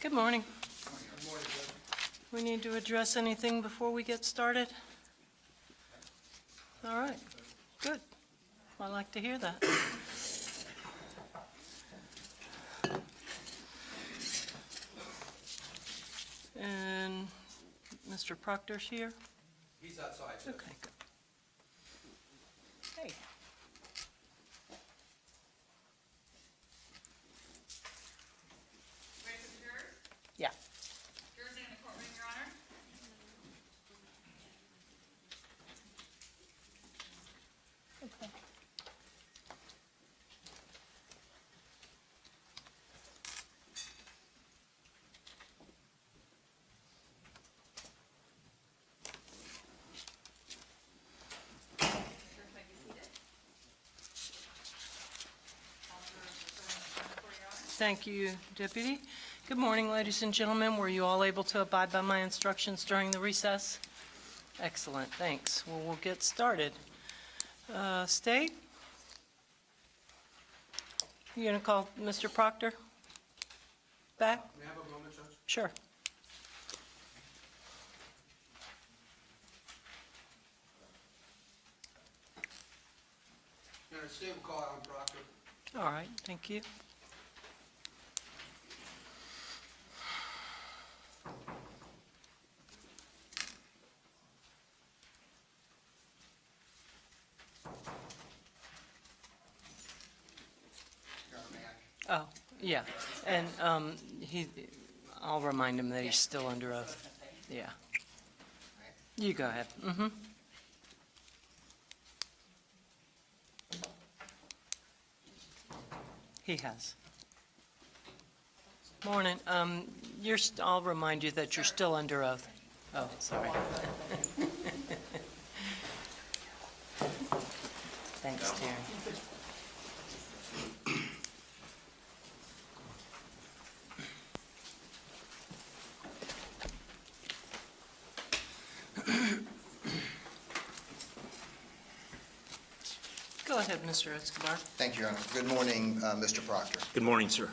Good morning. Good morning, Judge. We need to address anything before we get started? All right, good. I like to hear that. And Mr. Proctor's here? He's outside, Judge. Okay, good. Hey. Ready for the jurors? Yeah. Jurors in the courtroom, Your Honor. Okay. Jurors may be seated. All jurors are still in the front for Your Honor. Thank you, Deputy. Good morning, ladies and gentlemen. Were you all able to abide by my instructions during the recess? Excellent, thanks. Well, we'll get started. State? You gonna call Mr. Proctor back? May I have a moment, Judge? Sure. Your Honor, State will call out on Proctor. All right, thank you. Your Honor, may I? Oh, yeah, and I'll remind him that he's still under oath. Yeah. You go ahead. Mm-hmm. He has. Morning. I'll remind you that you're still under oath. Oh, sorry. Thanks, Terry. Go ahead, Mr. Escobar. Thank you, Your Honor. Good morning, Mr. Proctor. Good morning, sir.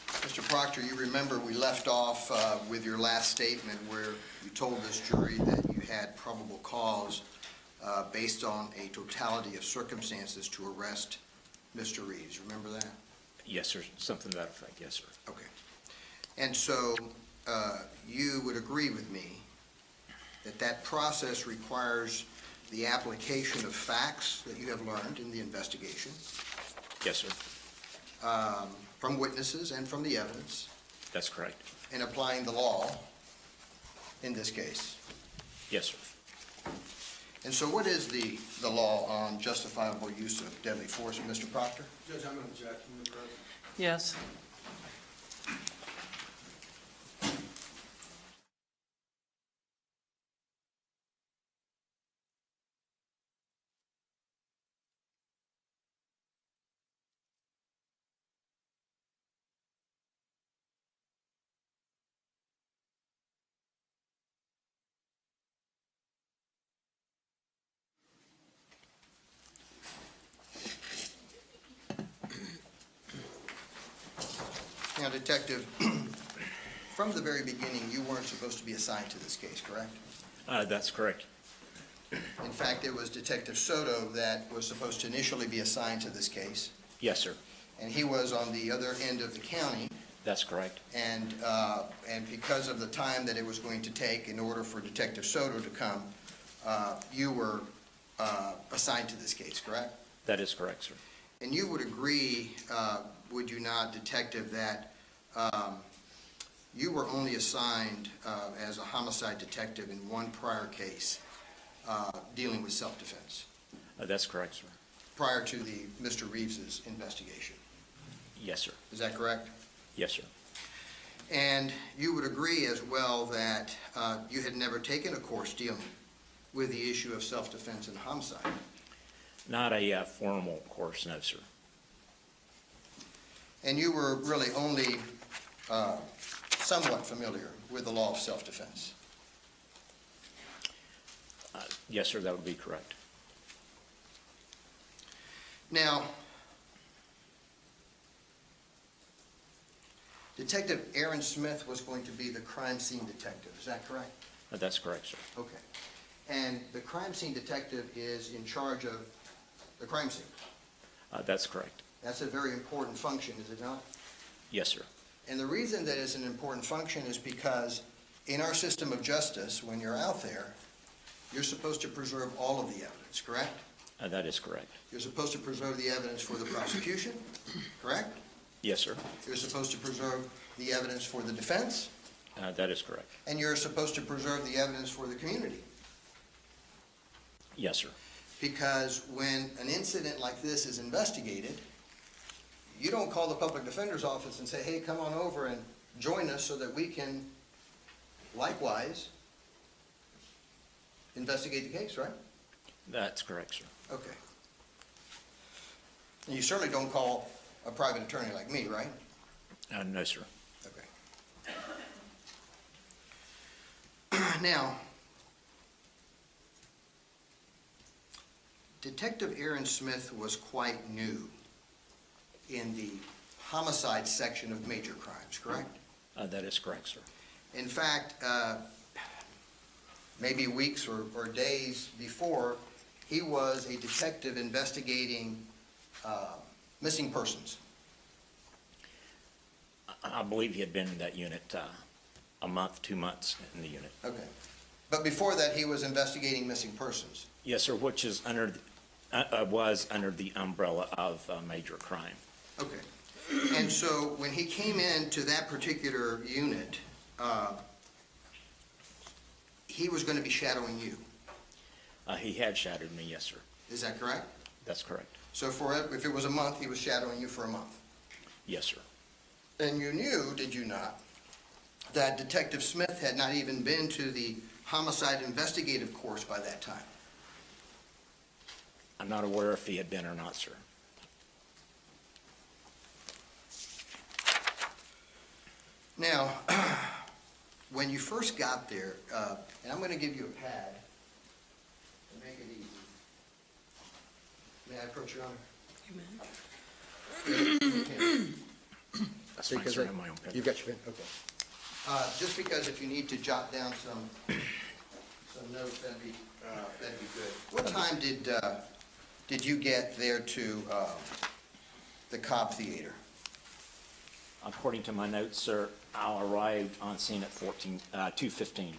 Mr. Proctor, you remember we left off with your last statement where you told this jury that you had probable cause based on a totality of circumstances to arrest Mr. Reeves. Remember that? Yes, sir. Something to that effect. Yes, sir. Okay. And so you would agree with me that that process requires the application of facts that you have learned in the investigation Yes, sir. from witnesses and from the evidence, That's correct. and applying the law in this case. Yes, sir. And so what is the law on justifiable use of deadly force, Mr. Proctor? Judge, I'm going to object. Mr. President. Yes. Now, Detective, from the very beginning, you weren't supposed to be assigned to this case, correct? That's correct. In fact, it was Detective Soto that was supposed to initially be assigned to this case, Yes, sir. and he was on the other end of the county, That's correct. and because of the time that it was going to take in order for Detective Soto to come, you were assigned to this case, correct? That is correct, sir. And you would agree, would you not, Detective, that you were only assigned as a homicide detective in one prior case dealing with self-defense, That's correct, sir. prior to the Mr. Reeves's investigation. Yes, sir. Is that correct? Yes, sir. And you would agree as well that you had never taken a course dealing with the issue of self-defense and homicide. Not a formal course, no, sir. And you were really only somewhat familiar with the law of self-defense. Yes, sir, that would be correct. Now, Detective Aaron Smith was going to be the crime scene detective, is that correct? That's correct, sir. Okay. And the crime scene detective is in charge of the crime scene. That's correct. That's a very important function, is it not? Yes, sir. And the reason that it's an important function is because in our system of justice, when you're out there, you're supposed to preserve all of the evidence, correct? That is correct. You're supposed to preserve the evidence for the prosecution, correct? Yes, sir. You're supposed to preserve the evidence for the defense, That is correct. and you're supposed to preserve the evidence for the community. Yes, sir. Because when an incident like this is investigated, you don't call the public defender's office and say, hey, come on over and join us so that we can likewise investigate the case, right? That's correct, sir. Okay. And you certainly don't call a private attorney like me, right? No, sir. Okay. Now, Detective Aaron Smith was quite new in the homicide section of major crimes, correct? That is correct, sir. In fact, maybe weeks or days before, he was a detective investigating missing persons. I believe he had been in that unit a month, 2 months in the unit. Okay. But before that, he was investigating missing persons. Yes, sir, which is was under the umbrella of major crime. Okay. And so when he came into that particular unit, he was going to be shadowing you. He had shadowed me, yes, sir. Is that correct? That's correct. So if it was a month, he was shadowing you for a month. Yes, sir. And you knew, did you not, that Detective Smith had not even been to the homicide investigative course by that time? I'm not aware if he had been or not, sir. Now, when you first got there, and I'm going to give you a pad to make it easy. May I approach your honor? Amen. That's fine, sir. I have my own pen. You've got your pen? Okay. Just because if you need to jot down some notes, that'd be good. What time did you get there to the Cobb Theater? According to my notes, sir, I arrived on scene at 2:15.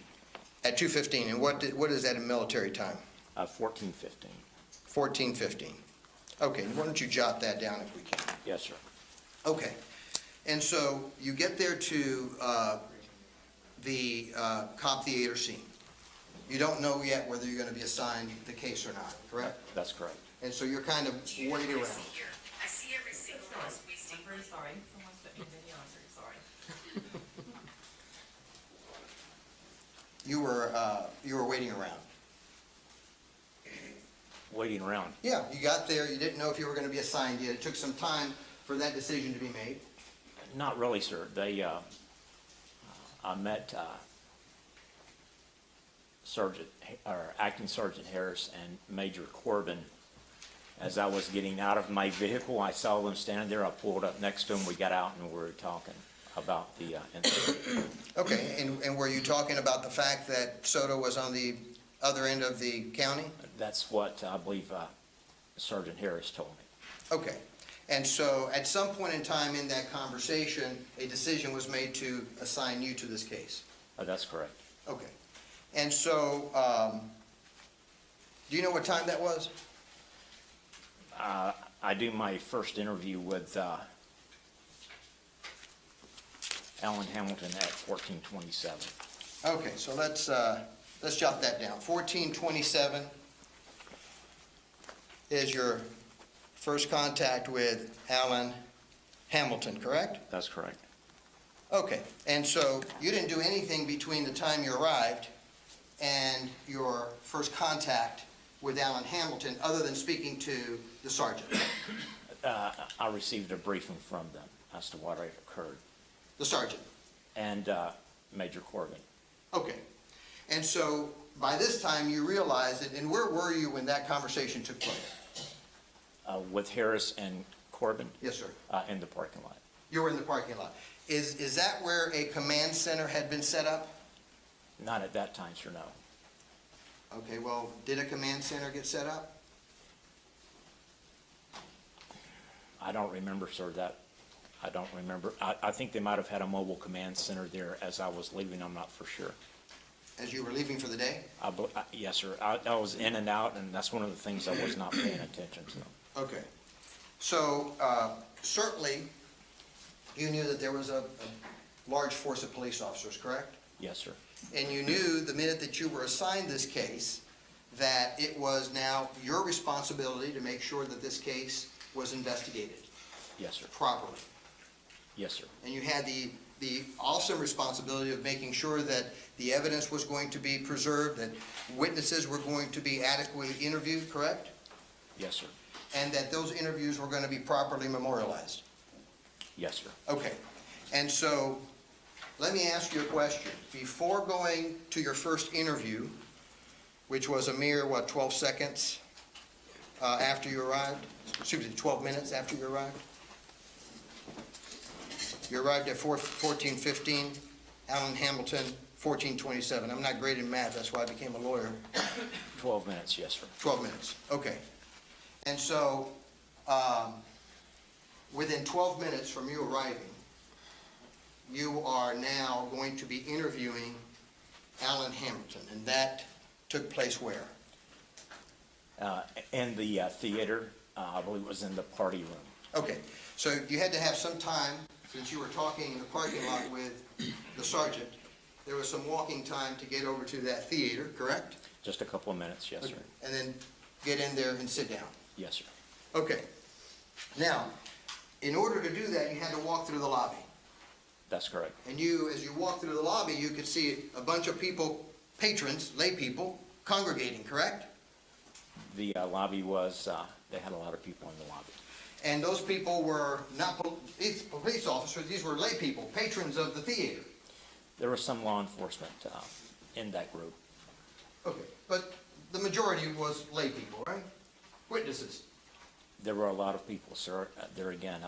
At 2:15, and what is that in military time? 14:15. 14:15. Okay, why don't you jot that down if we can? Yes, sir. Okay, and so you get there to the Cobb Theater scene. You don't know yet whether you're going to be assigned the case or not, correct? That's correct. And so you're kind of waiting around. I see every single one. I'm very sorry. Someone sent me a video. I'm very sorry. You were waiting around. Waiting around. Yeah, you got there, you didn't know if you were going to be assigned yet. It took some time for that decision to be made. Not really, sir. I met Acting Sergeant Harris and Major Corbin. As I was getting out of my vehicle, I saw them standing there. I pulled up next to them. We got out and we were talking about the incident. Okay, and were you talking about the fact that Soto was on the other end of the county? That's what I believe Sergeant Harris told me. Okay, and so at some point in time in that conversation, a decision was made to assign you to this case? That's correct. Okay, and so, do you know what time that was? I do my first interview with Alan Hamilton at 14:27. Okay, so let's jot that down. 14:27 is your first contact with Alan Hamilton, correct? That's correct. Okay, and so you didn't do anything between the time you arrived and your first contact with Alan Hamilton, other than speaking to the sergeant? I received a briefing from them as to what had occurred, The sergeant? and Major Corbin. Okay, and so by this time you realized it, and where were you when that conversation took place? With Harris and Corbin Yes, sir. in the parking lot. You were in the parking lot. Is that where a command center had been set up? Not at that time, sir, no. Okay, well, did a command center get set up? I don't remember, sir, I don't remember. I think they might have had a mobile command center there as I was leaving, I'm not for sure. As you were leaving for the day? Yes, sir. I was in and out, and that's one of the things I was not paying attention to. Okay. So, certainly, you knew that there was a large force of police officers, correct? Yes, sir. And you knew the minute that you were assigned this case that it was now your responsibility to make sure that this case was investigated Yes, sir. properly. Yes, sir. And you had the awesome responsibility of making sure that the evidence was going to be preserved, that witnesses were going to be adequately interviewed, correct? Yes, sir. And that those interviews were going to be properly memorialized. Yes, sir. Okay. And so, let me ask you a question. Before going to your first interview, which was a mere, 12 seconds after you arrived? Excuse me, 12 minutes after you arrived? You arrived at 14:15, Alan Hamilton, 14:27. I'm not great in math, that's why I became a lawyer. 12 minutes, yes, sir. 12 minutes, okay. And so, within 12 minutes from you arriving, you are now going to be interviewing Alan Hamilton, and that took place where? In the theater, I believe it was in the party room. Okay, so you had to have some time, since you were talking in the parking lot with the sergeant, there was some walking time to get over to that theater, correct? Just a couple of minutes, yes, sir. And then get in there and sit down. Yes, sir. Okay. Now, in order to do that, you had to walk through the lobby. That's correct. And you, as you walked through the lobby, you could see a bunch of people, patrons, lay people, congregating, correct? The lobby was, they had a lot of people in the lobby. And those people were not police officers, these were lay people, patrons of the theater. There was some law enforcement in that group. Okay, but the majority was lay people, right? Witnesses. There were a lot of people, sir. There again,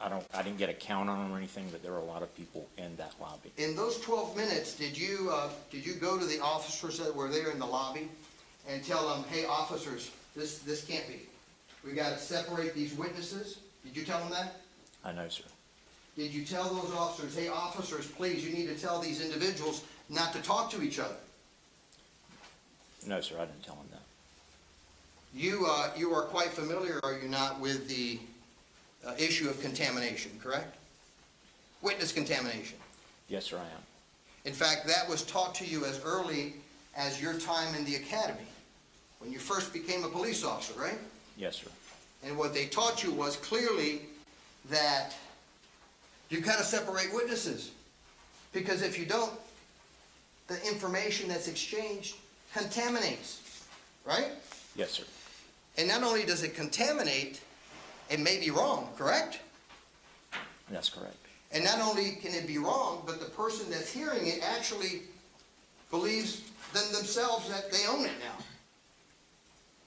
I didn't get a count on them or anything, but there were a lot of people in that lobby. In those 12 minutes, did you go to the officers that were there in the lobby and tell them, hey, officers, this can't be. We got to separate these witnesses? Did you tell them that? I know, sir. Did you tell those officers, hey, officers, please, you need to tell these individuals not to talk to each other? No, sir, I didn't tell him that. You are quite familiar, are you not, with the issue of contamination, correct? Witness contamination. Yes, sir, I am. In fact, that was taught to you as early as your time in the academy, when you first became a police officer, right? Yes, sir. And what they taught you was clearly that you've got to separate witnesses. Because if you don't, the information that's exchanged contaminates, right? Yes, sir. And not only does it contaminate, it may be wrong, correct? That's correct. And not only can it be wrong, but the person that's hearing it actually believes themselves that they own it now.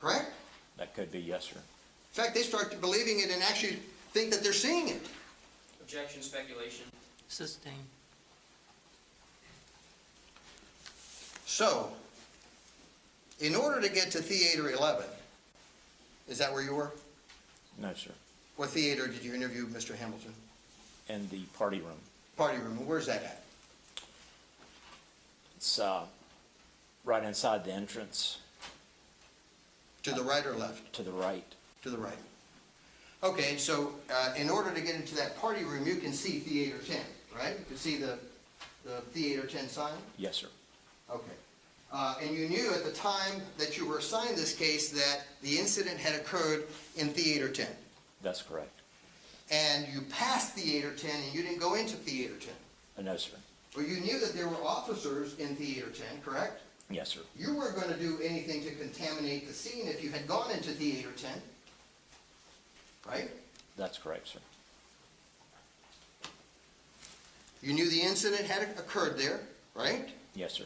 Correct? That could be, yes, sir. In fact, they start believing it and actually think that they're seeing it. Objection, speculation. Sustained. So, in order to get to Theater 11, is that where you were? No, sir. What theater did you interview Mr. Hamilton? In the party room. Party room. Where's that at? It's right inside the entrance. To the right or left? To the right. To the right. Okay, so in order to get into that party room, you can see Theater 10, right? You can see the Theater 10 sign? Yes, sir. Okay. And you knew at the time that you were assigned this case that the incident had occurred in Theater 10. That's correct. And you passed Theater 10 and you didn't go into Theater 10. No, sir. Well, you knew that there were officers in Theater 10, correct? Yes, sir. You weren't going to do anything to contaminate the scene if you had gone into Theater 10, right? That's correct, sir. You knew the incident had occurred there, right? Yes, sir.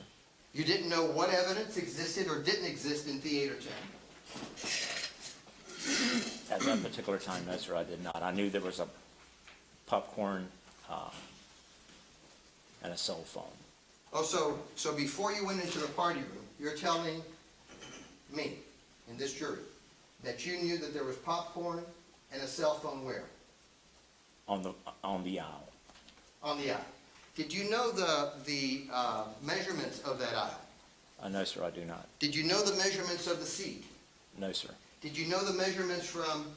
You didn't know what evidence existed or didn't exist in Theater 10. At that particular time, no, sir, I did not. I knew there was a popcorn and a cell phone. Oh, so before you went into the party room, you're telling me, in this jury, that you knew that there was popcorn and a cell phone where? On the aisle. On the aisle. Did you know the measurements of that aisle? No, sir, I do not. Did you know the measurements of the seat? No, sir. Did you know the measurements from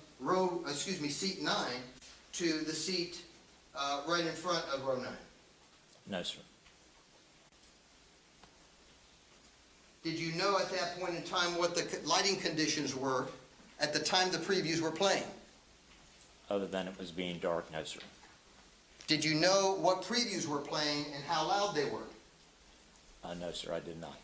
seat 9 to the seat right in front of row 9? No, sir. Did you know at that point in time what the lighting conditions were at the time the previews were playing? Other than it was being dark, no, sir. Did you know what previews were playing and how loud they were? No, sir, I did not.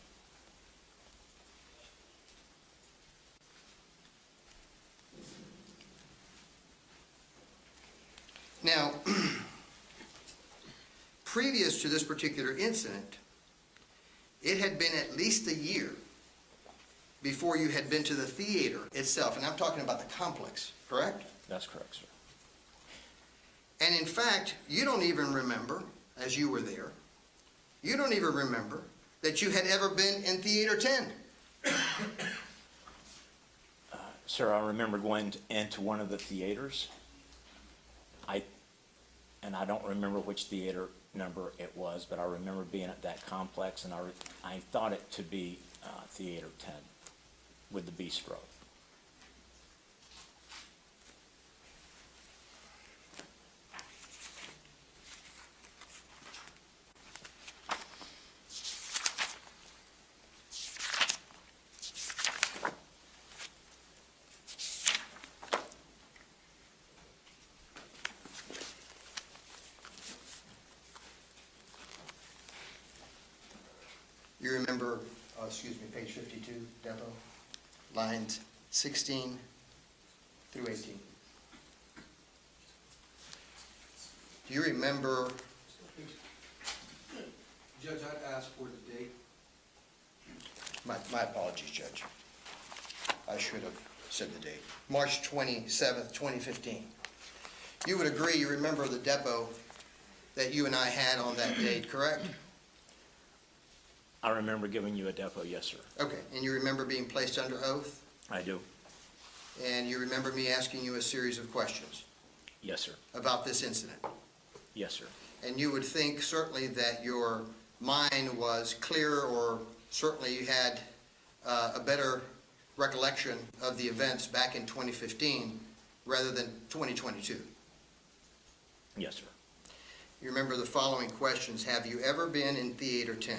Now, previous to this particular incident, it had been at least a year before you had been to the theater itself, and I'm talking about the complex, correct? That's correct, sir. And in fact, you don't even remember, as you were there, you don't even remember that you had ever been in Theater 10. Sir, I remember going into one of the theaters. I don't remember which theater number it was, but I remember being at that complex, and I thought it to be Theater 10 with the bistro. You remember, page 52, Debo, lines 16 through 18. Do you remember, Judge, I'd ask for the date. my apologies, Judge. I should have said the date. March 27th, 2015. You would agree, you remember the depot that you and I had on that date, correct? I remember giving you a depot, yes, sir. Okay, and you remember being placed under oath? I do. And you remember me asking you a series of questions Yes, sir. about this incident? Yes, sir. And you would think certainly that your mind was clear, or certainly you had a better recollection of the events back in 2015 rather than 2022. Yes, sir. You remember the following questions. Have you ever been in Theater 10?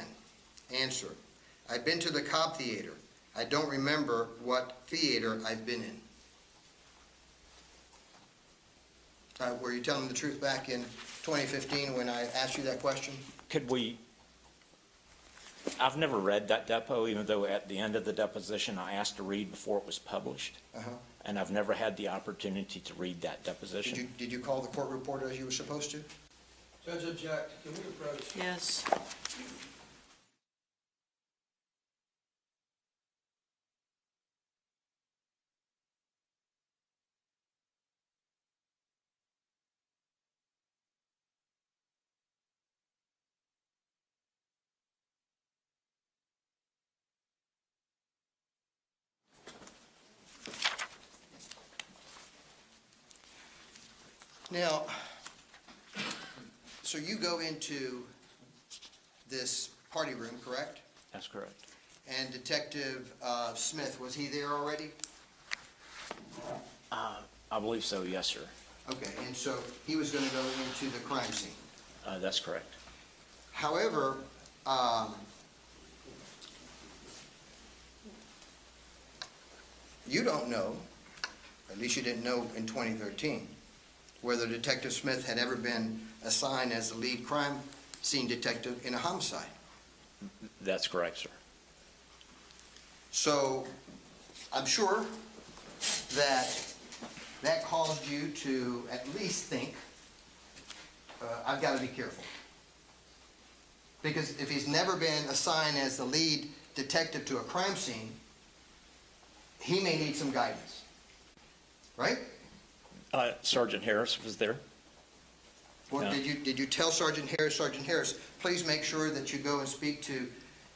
Answer. I've been to the Cobb Theater. I don't remember what theater I've been in. Were you telling the truth back in 2015 when I asked you that question? I've never read that depot, even though at the end of the deposition I asked to read before it was published. Uh-huh. And I've never had the opportunity to read that deposition. Did you call the court reporter as you were supposed to? Judge, object. Can we approach? Yes. Now, so you go into this party room, correct? That's correct. And Detective Smith, was he there already? I believe so, yes, sir. Okay, and so he was going to go into the crime scene. That's correct. However, you don't know, at least you didn't know in 2013, whether Detective Smith had ever been assigned as the lead crime scene detective in a homicide. That's correct, sir. So I'm sure that caused you to at least think, I've got to be careful. Because if he's never been assigned as the lead detective to a crime scene, he may need some guidance. right? Sergeant Harris was there. Well, No. did you tell Sergeant Harris, please make sure that you go and speak to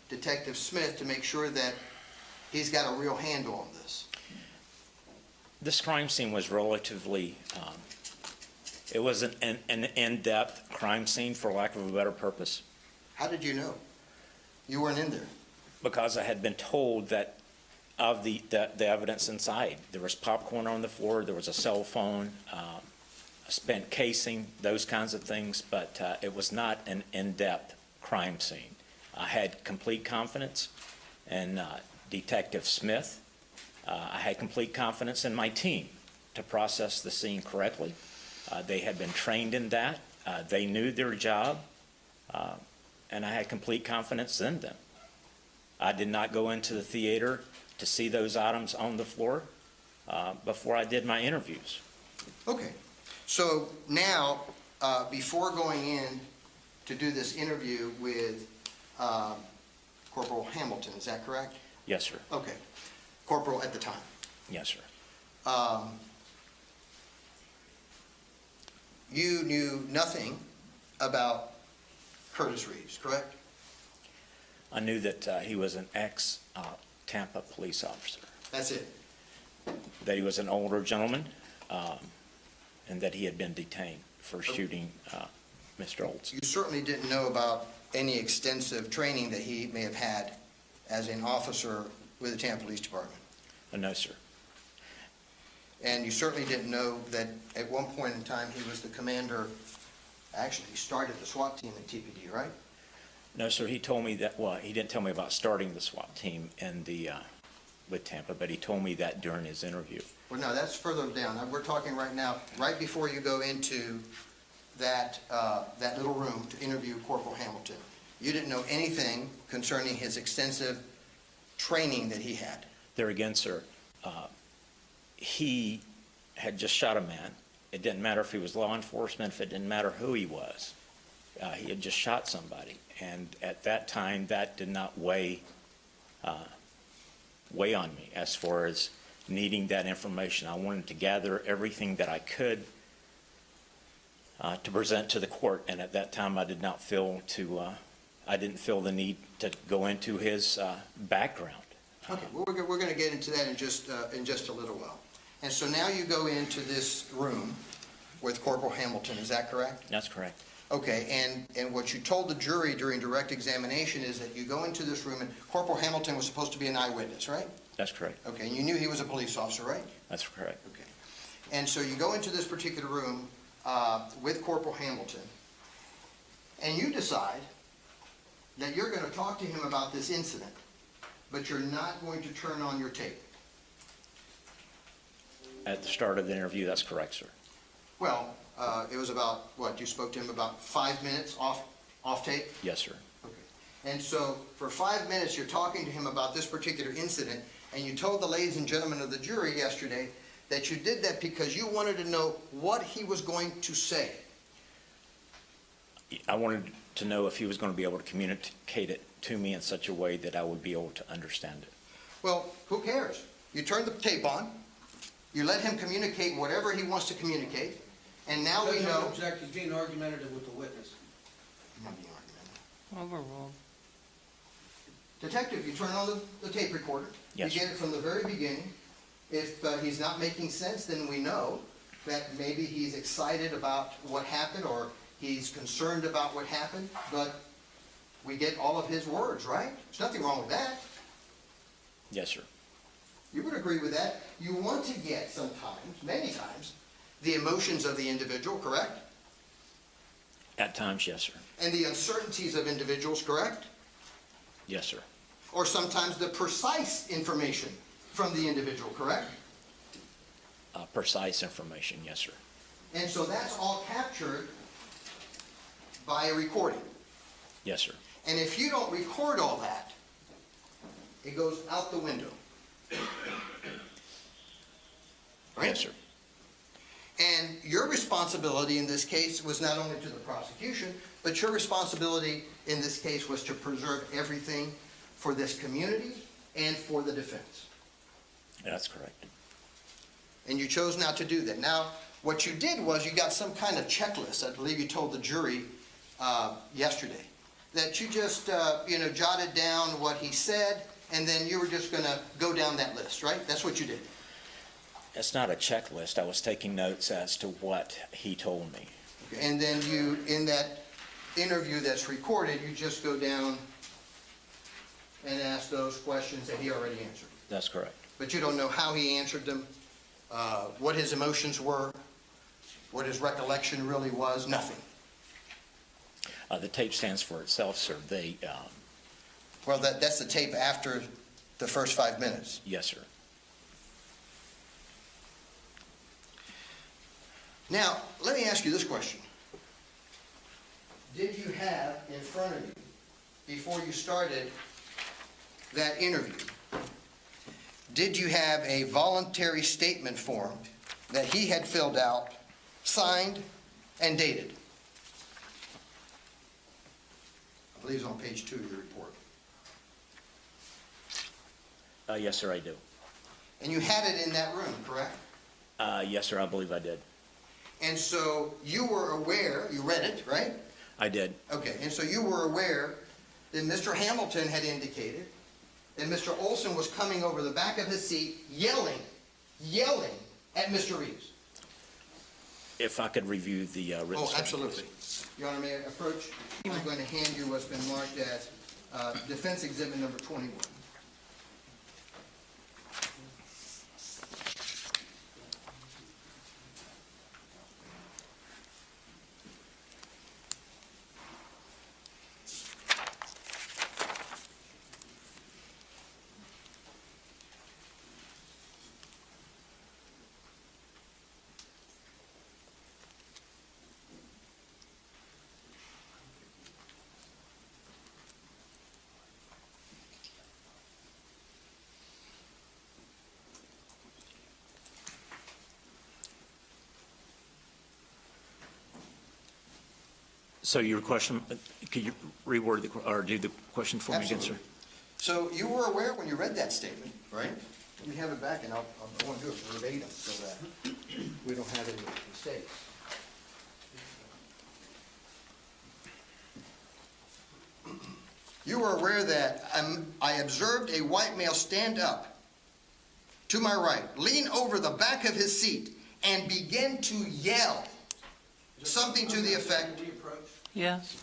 Detective Smith to make sure that he's got a real handle on this? This crime scene was relatively, it was an in-depth crime scene, for lack of a better purpose, How did you know? You weren't in there. because I had been told that of the evidence inside. There was popcorn on the floor, there was a cell phone, a spent casing, those kinds of things, but it was not an in-depth crime scene. I had complete confidence in Detective Smith. I had complete confidence in my team to process the scene correctly. They had been trained in that. They knew their job, and I had complete confidence in them. I did not go into the theater to see those items on the floor before I did my interviews. Okay. So now, before going in to do this interview with Corporal Hamilton, is that correct? Yes, sir. Okay. Corporal at the time. Yes, sir. You knew nothing about Curtis Reeves, correct? I knew that he was an ex-Tampa police officer, That's it. that he was an older gentleman, and that he had been detained for shooting Mr. Oulson. You certainly didn't know about any extensive training that he may have had as an officer with the Tampa Police Department. No, sir. And you certainly didn't know that at one point in time he was the commander, actually he started the SWAT team at TPD, right? No, sir. He told me that, well, he didn't tell me about starting the SWAT team in with Tampa, but he told me that during his interview. Well, no, that's further down. We're talking right now, right before you go into that little room to interview Corporal Hamilton. You didn't know anything concerning his extensive training that he had. There again, sir, he had just shot a man. It didn't matter if he was law enforcement, if it didn't matter who he was. He had just shot somebody. And at that time, that did not weigh on me as far as needing that information. I wanted to gather everything that I could to present to the court. And at that time, I did not feel I didn't feel the need to go into his background. Okay, well, we're going to get into that in just a little while. And so now you go into this room with Corporal Hamilton, is that correct? That's correct. Okay, and what you told the jury during direct examination is that you go into this room and Corporal Hamilton was supposed to be an eyewitness, right? That's correct. Okay, and you knew he was a police officer, right? That's correct. Okay. And so you go into this particular room with Corporal Hamilton, and you decide that you're going to talk to him about this incident, but you're not going to turn on your tape. At the start of the interview, that's correct, sir. Well, it was about, what, you spoke to him about 5 minutes off tape? Yes, sir. Okay. And so for 5 minutes, you're talking to him about this particular incident, and you told the ladies and gentlemen of the jury yesterday that you did that because you wanted to know what he was going to say. I wanted to know if he was going to be able to communicate it to me in such a way that I would be able to understand it. Well, who cares? You turn the tape on, you let him communicate whatever he wants to communicate, and now we Judge, I know... object, he's being argumentative with the witness. I'm not being argumentative. Overruled. Detective, you turn on the tape recorder. Yes, You get it from the very beginning. If he's not making sense, then we know that maybe he's excited about what happened or he's concerned about what happened, but we get all of his words, right? There's nothing wrong with that. Yes, sir. You would agree with that. You want to get sometimes, many times, the emotions of the individual, correct? At times, yes, sir. And the uncertainties of individuals, correct? Yes, sir. Or sometimes the precise information from the individual, correct? Precise information, yes, sir. And so that's all captured by a recording. Yes, sir. And if you don't record all that, it goes out the window. Right? Yes, sir. And your responsibility in this case was not only to the prosecution, but your responsibility in this case was to preserve everything for this community and for the defense. That's correct. and you chose not to do that. Now, what you did was you got some kind of checklist, I believe you told the jury yesterday, that you just, jotted down what he said, and then you were just going to go down that list, right? That's what you did. It's not a checklist. I was taking notes as to what he told me. And then you, in that interview that's recorded, you just go down and ask those questions that he already answered. That's correct. But you don't know how he answered them, what his emotions were, what his recollection really was, nothing. The tape stands for itself, sir. Well, that's the tape after the first 5 minutes. Yes, sir. Now, let me ask you this question. Did you have in front of you, before you started that interview, did you have a voluntary statement form that he had filled out, signed, and dated? I believe it's on page 2 of your report. Yes, sir, I do. And you had it in that room, correct? Yes, sir, I believe I did. And so you were aware, you read it, right? I did. Okay, and so you were aware that Mr. Hamilton had indicated that Mr. Oulson was coming over the back of his seat yelling at Mr. Reeves. If I could review the written Oh, statement. absolutely. Your Honor, may I approach? I'm going to hand you what's been marked as Defense Exhibit Number 21. So your question, could you reword or do the question for me again, sir? Absolutely. So you were aware when you read that statement, right? Let me have it back, and I want to do it verbatim so that we don't have any mistakes. You were aware that I observed a white male stand up to my right, lean over the back of his seat, and begin to yell something to the effect, Will you approach? Yes.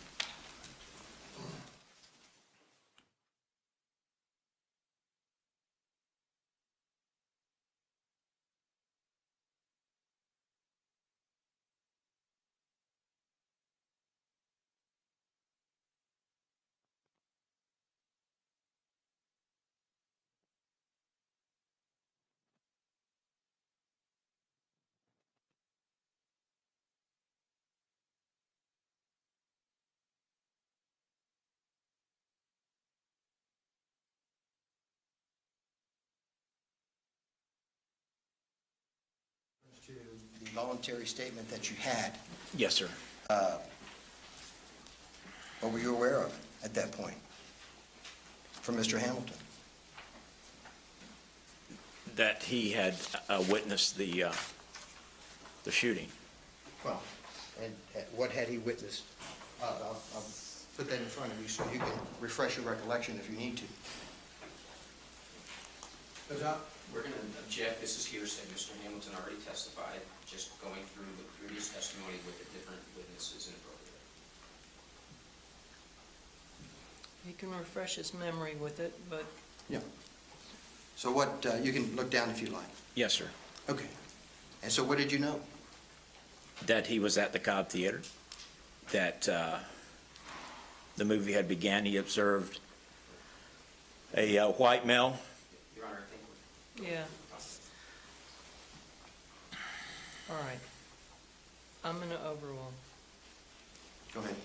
to the voluntary statement that you had. Yes, sir. What were you aware of at that point from Mr. Hamilton? That he had witnessed the shooting. Well, and what had he witnessed? I'll put that in front of you so you can refresh your recollection if you need to. Goes out. We're going to object, this is hearsay, Mr. Hamilton already testified, just going through the previous testimony with the different witnesses inappropriate. He can refresh his memory with it, but Yeah. So what, you can look down if you like. Yes, sir. Okay. And so what did you know? That he was at the Cobb Theater, that the movie had began. He observed a white male. Your Honor, I think yeah. All right. I'm going to overrule. Go ahead.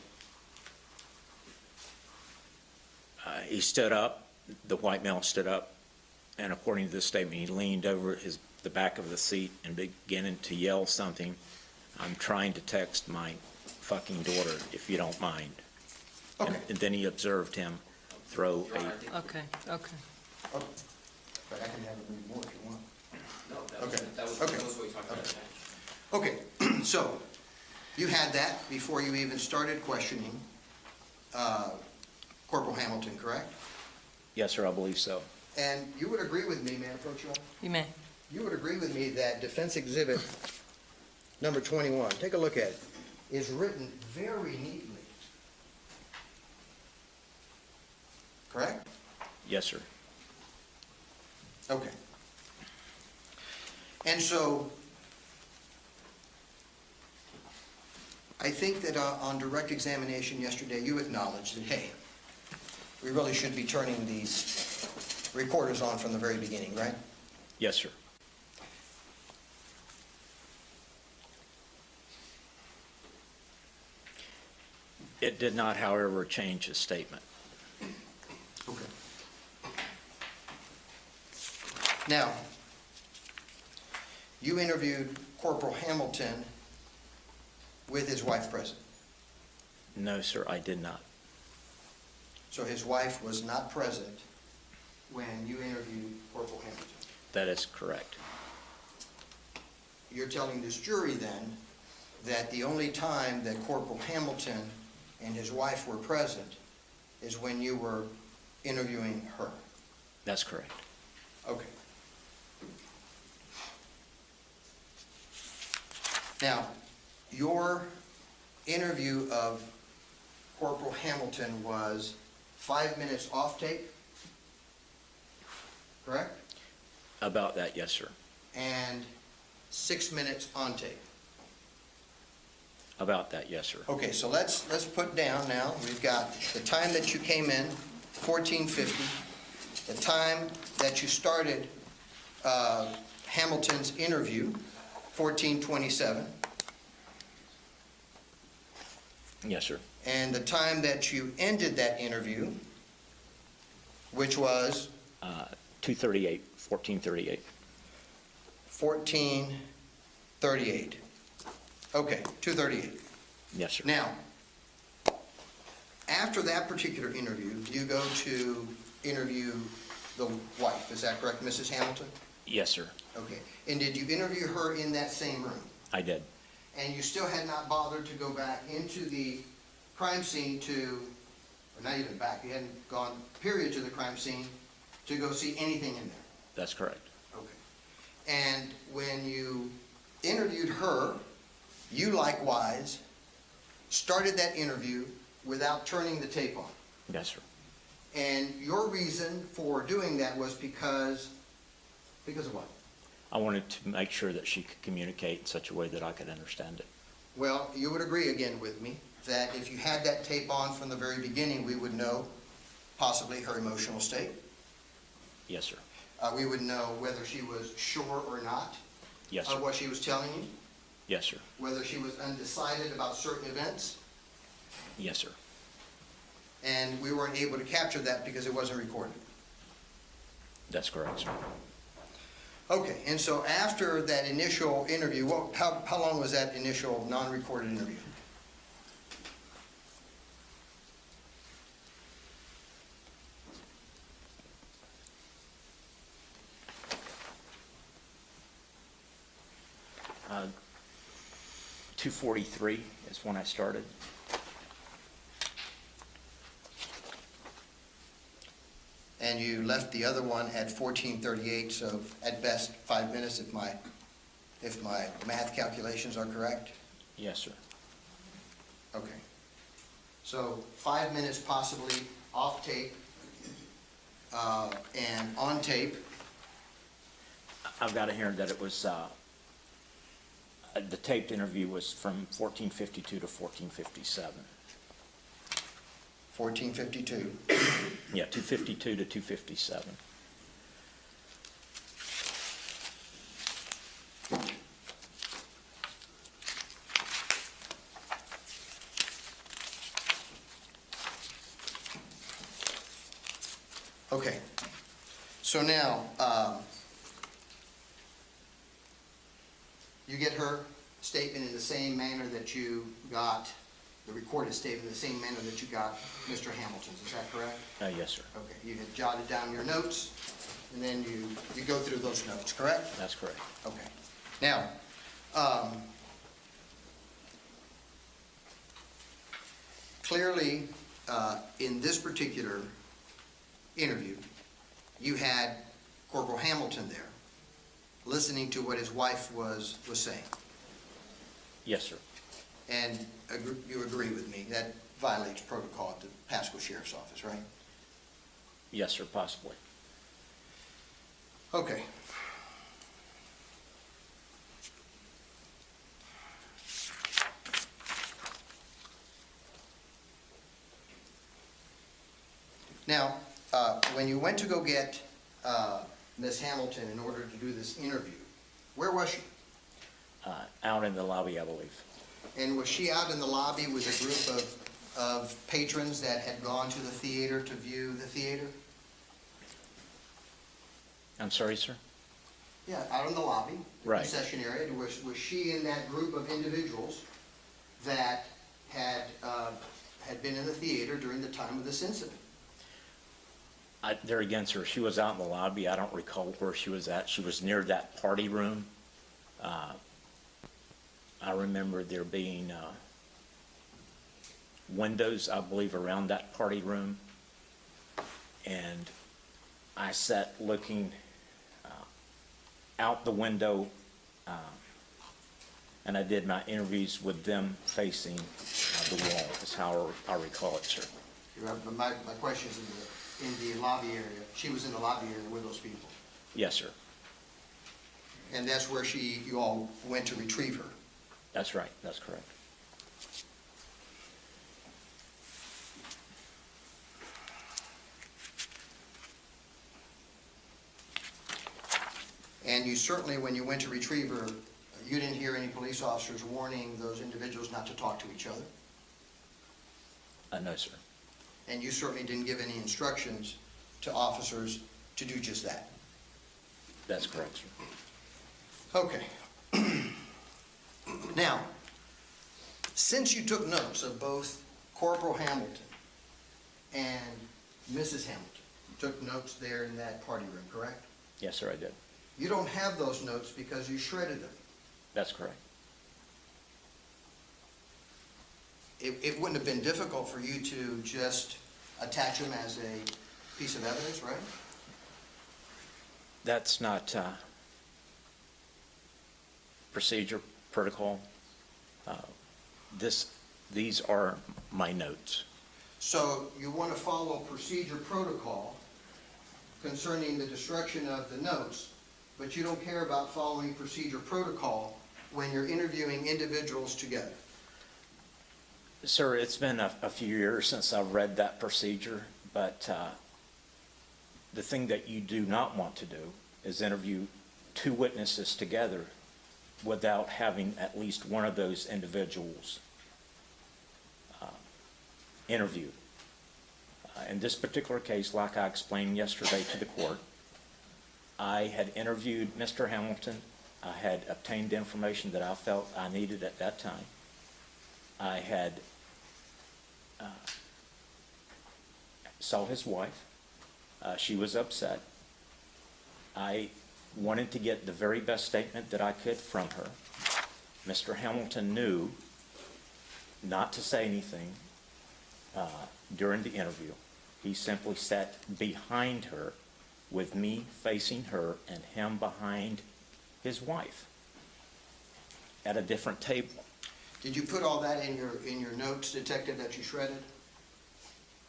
He stood up, the white male stood up, and according to this statement, he leaned over the back of the seat and began to yell something. I'm trying to text my fucking daughter, if you don't mind. Okay. And then he observed him throw Your Honor, I a, think Okay, okay. Oh, but I can have it read more if you want. No, Okay. that was Okay. what we talked about today. Okay, so you had that before you even started questioning Corporal Hamilton, correct? Yes, sir, I believe so. And you would agree with me, may I approach you? You may. You would agree with me that Defense Exhibit number 21, take a look at it, is written very neatly. Correct? Yes, sir. Okay. And so, I think that on direct examination yesterday, you acknowledged that, hey, we really should be turning these recorders on from the very beginning, right? Yes, sir. It did not, however, change his statement. Okay. Now, you interviewed Corporal Hamilton with his wife present. No, sir, I did not. So his wife was not present when you interviewed Corporal Hamilton. That is correct. You're telling this jury then that the only time that Corporal Hamilton and his wife were present is when you were interviewing her. That's correct. Okay. Now, your interview of Corporal Hamilton was 5 minutes off tape, correct? About that, yes, sir. And 6 minutes on tape. About that, yes, sir. Okay, so let's put down now, we've got the time that you came in, 14:50, the time that you started Hamilton's interview, 14:27, Yes, sir. and the time that you ended that interview, which was 2:38, 14:38. 14:38. Okay, 2:38. Yes, sir. Now, after that particular interview, you go to interview the wife, is that correct, Mrs. Hamilton? Yes, sir. Okay, and did you interview her in that same room? I did. And you still had not bothered to go back into the crime scene to, or not even back, you hadn't gone, period, to the crime scene to go see anything in there? That's correct. Okay. And when you interviewed her, you likewise started that interview without turning the tape on. Yes, sir. And your reason for doing that was because of what? I wanted to make sure that she could communicate in such a way that I could understand it. Well, you would agree again with me that if you had that tape on from the very beginning, we would know possibly her emotional state. Yes, sir. We would know whether she was sure or not Yes, of sir. what she was telling you, Yes, sir. whether she was undecided about certain events, Yes, sir. and we weren't able to capture that because it wasn't recorded. That's correct, sir. Okay, and so after that initial interview, how long was that initial non-recorded interview? Uh, 2:43 is when I started. And you left the other one at 14:38, so at best 5 minutes if my math calculations are correct? Yes, sir. Okay. So 5 minutes possibly off tape and on tape. I've got to hear that it was, the taped interview was from 14:52 to 14:57. 14:52. Yeah, 2:52 to 2:57. Okay. So now, you get her statement in the same manner that you got, the recorded statement in the same manner that you got Mr. Hamilton's, is that correct? Yes, sir. Okay, you had jotted down your notes and then you go through those notes, correct? That's correct. Okay. Now, clearly, in this particular interview, you had Corporal Hamilton there, listening to what his wife was saying. Yes, sir. And you agree with me, that violates protocol at the Pasco Sheriff's Office, right? Yes, sir, possibly. Okay. Now, when you went to go get Ms. Hamilton in order to do this interview, where was she? Out in the lobby, I believe. And was she out in the lobby with a group of patrons that had gone to the theater to view the theater? I'm sorry, sir? Yeah, out in the lobby, Right. concession area. Was she in that group of individuals that had been in the theater during the time of this incident? There again, sir, she was out in the lobby. I don't recall where she was at. She was near that party room. I remember there being windows, I believe, around that party room. And I sat looking out the window, and I did my interviews with them facing the wall, is how I recall it, sir. My question is in the lobby area. She was in the lobby area with those people. Yes, sir. And that's where you all went to retrieve her. That's right. That's correct. And you certainly, when you went to retrieve her, you didn't hear any police officers warning those individuals not to talk to each other? No, sir. And you certainly didn't give any instructions to officers to do just that? That's correct, sir. Okay. Now, since you took notes of both Corporal Hamilton and Mrs. Hamilton, you took notes there in that party room, correct? Yes, sir, I did. You don't have those notes because you shredded them. That's correct. It wouldn't have been difficult for you to just attach them as a piece of evidence, right? That's not procedure, protocol. These are my notes. So you want to follow procedure protocol concerning the destruction of the notes, but you don't care about following procedure protocol when you're interviewing individuals together. Sir, it's been a few years since I've read that procedure, but the thing that you do not want to do is interview two witnesses together without having at least one of those individuals interviewed. In this particular case, like I explained yesterday to the court, I had interviewed Mr. Hamilton. I had obtained the information that I felt I needed at that time. I had saw his wife. She was upset. I wanted to get the very best statement that I could from her. Mr. Hamilton knew not to say anything during the interview. He simply sat behind her with me facing her and him behind his wife at a different table. Did you put all that in your notes, Detective, that you shredded?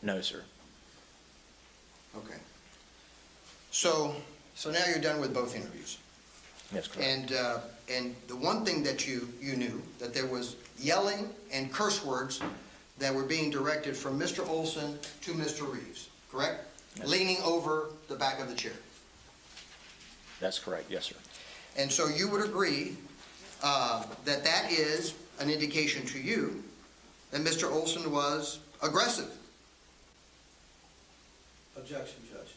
No, sir. Okay. So now you're done with both interviews. That's correct. And the one thing that you knew, that there was yelling and curse words that were being directed from Mr. Oulson to Mr. Reeves, correct? Yes. Leaning over the back of the chair. That's correct, yes, sir. And so you would agree that that is an indication to you that Mr. Oulson was aggressive? Objection, Judge.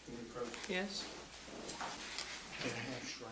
Can you approach? Yes? Can I have Shriver?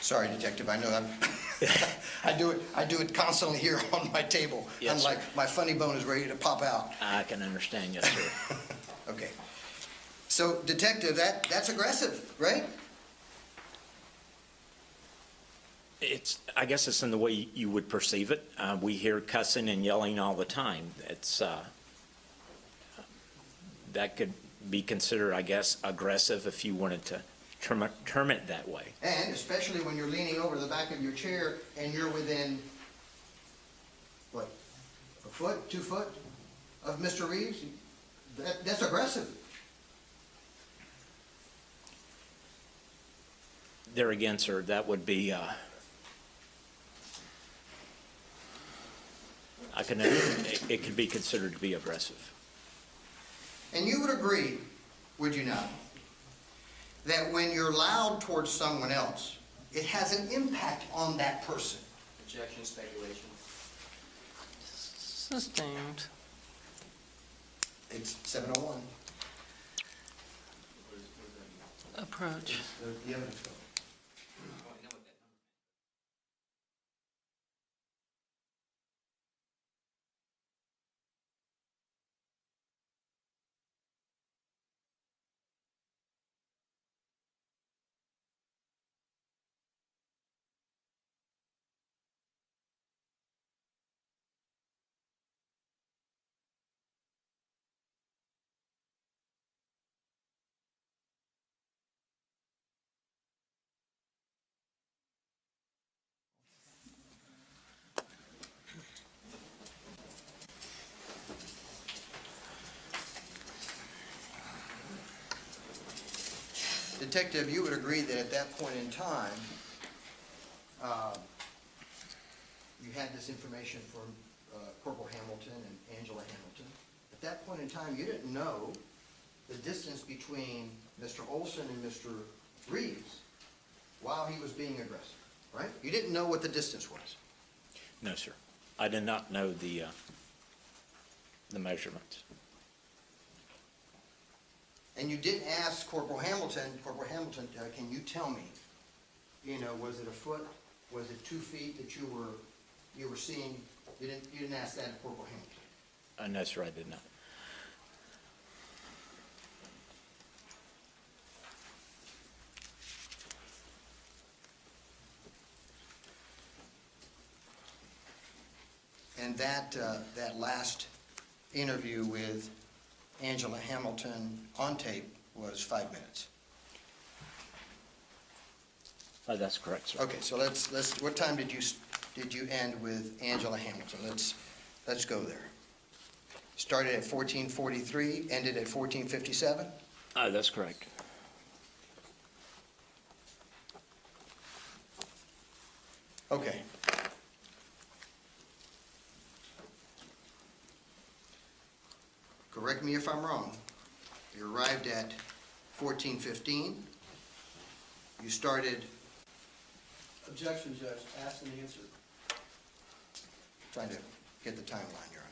Sorry, Detective, I know I do it constantly here on my table. Yes, I'm sir. like, my funny bone is ready to pop out. I can understand, yes, sir. Okay. So, Detective, that's aggressive, right? I guess it's in the way you would perceive it. We hear cussing and yelling all the time. That could be considered, I guess, aggressive if you wanted to term it that way. And especially when you're leaning over the back of your chair and you're within, what, a foot, 2 foot of Mr. Reeves? That's aggressive. There again, sir, that would be, it could be considered to be aggressive. And you would agree, would you not, that when you're loud towards someone else, it has an impact on that person? Objection, speculation. Sustained. It's 7:01. What does that mean? Approach. The evidence goes. Oh, I know what that number means. Detective, you would agree that at that point in time, you had this information from Corporal Hamilton and Angela Hamilton. At that point in time, you didn't know the distance between Mr. Oulson and Mr. Reeves while he was being aggressive, right? You didn't know what the distance was. No, sir. I did not know the measurements. And you didn't ask Corporal Hamilton, can you tell me, was it a foot? Was it 2 feet that you were seeing? You didn't ask that of Corporal Hamilton. No, sir, I did not. And that last interview with Angela Hamilton on tape was 5 minutes. That's correct, sir. Okay, so let's, what time did you end with Angela Hamilton? Let's go there. Started at 14:43, ended at 14:57? That's correct. Okay. Correct me if I'm wrong. You arrived at 14:15. You started Objection, Judge. Asked and answered. trying to get the timeline, Your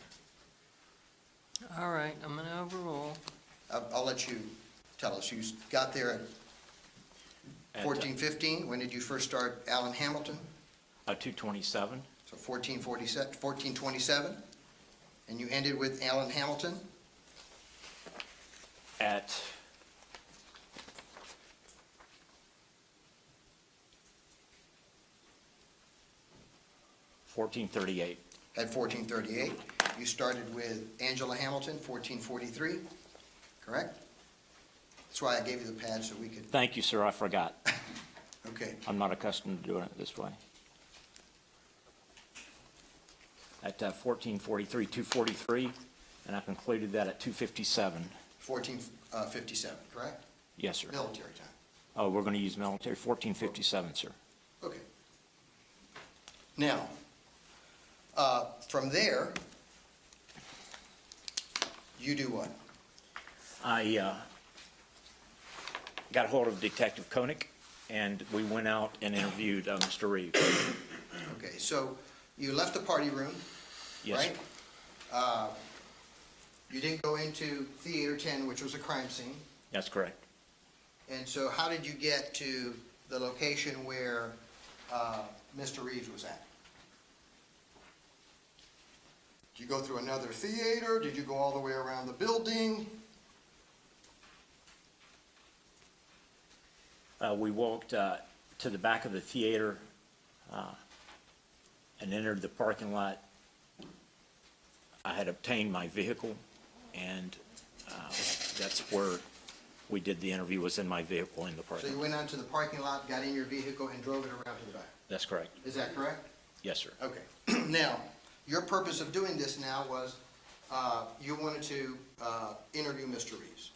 Honor. All right, I'm going to overrule. I'll let you tell us. You got there at 14:15. When did you first start Alan Hamilton? 227. So 14:27. And you ended with Alan Hamilton? At 14:38. At 14:38. You started with Angela Hamilton, 14:43, correct? That's why I gave you the pad so we could, Thank you, sir, I forgot. okay. I'm not accustomed to doing it this way. At 14:43, 2:43, and I concluded that at 2:57. 14:57, correct? Yes, sir. Military time. Oh, we're going to use military, 14:57, sir. Okay. Now, from there, you do what? I got a hold of Detective Koenig, and we went out and interviewed Mr. Reeves. Okay, so you left the party room, Yes, right? You didn't go into Theater 10, which was a crime scene. that's correct. And so how did you get to the location where Mr. Reeves was at? Did you go through another theater? Did you go all the way around the building? We walked to the back of the theater and entered the parking lot. I had obtained my vehicle, and that's where we did the interview, was in my vehicle in the So parking you lot. went out to the parking lot, got in your vehicle, and drove it around to the back? That's correct. Is that correct? Yes, sir. Okay. Now, your purpose of doing this now was you wanted to interview Mr. Reeves.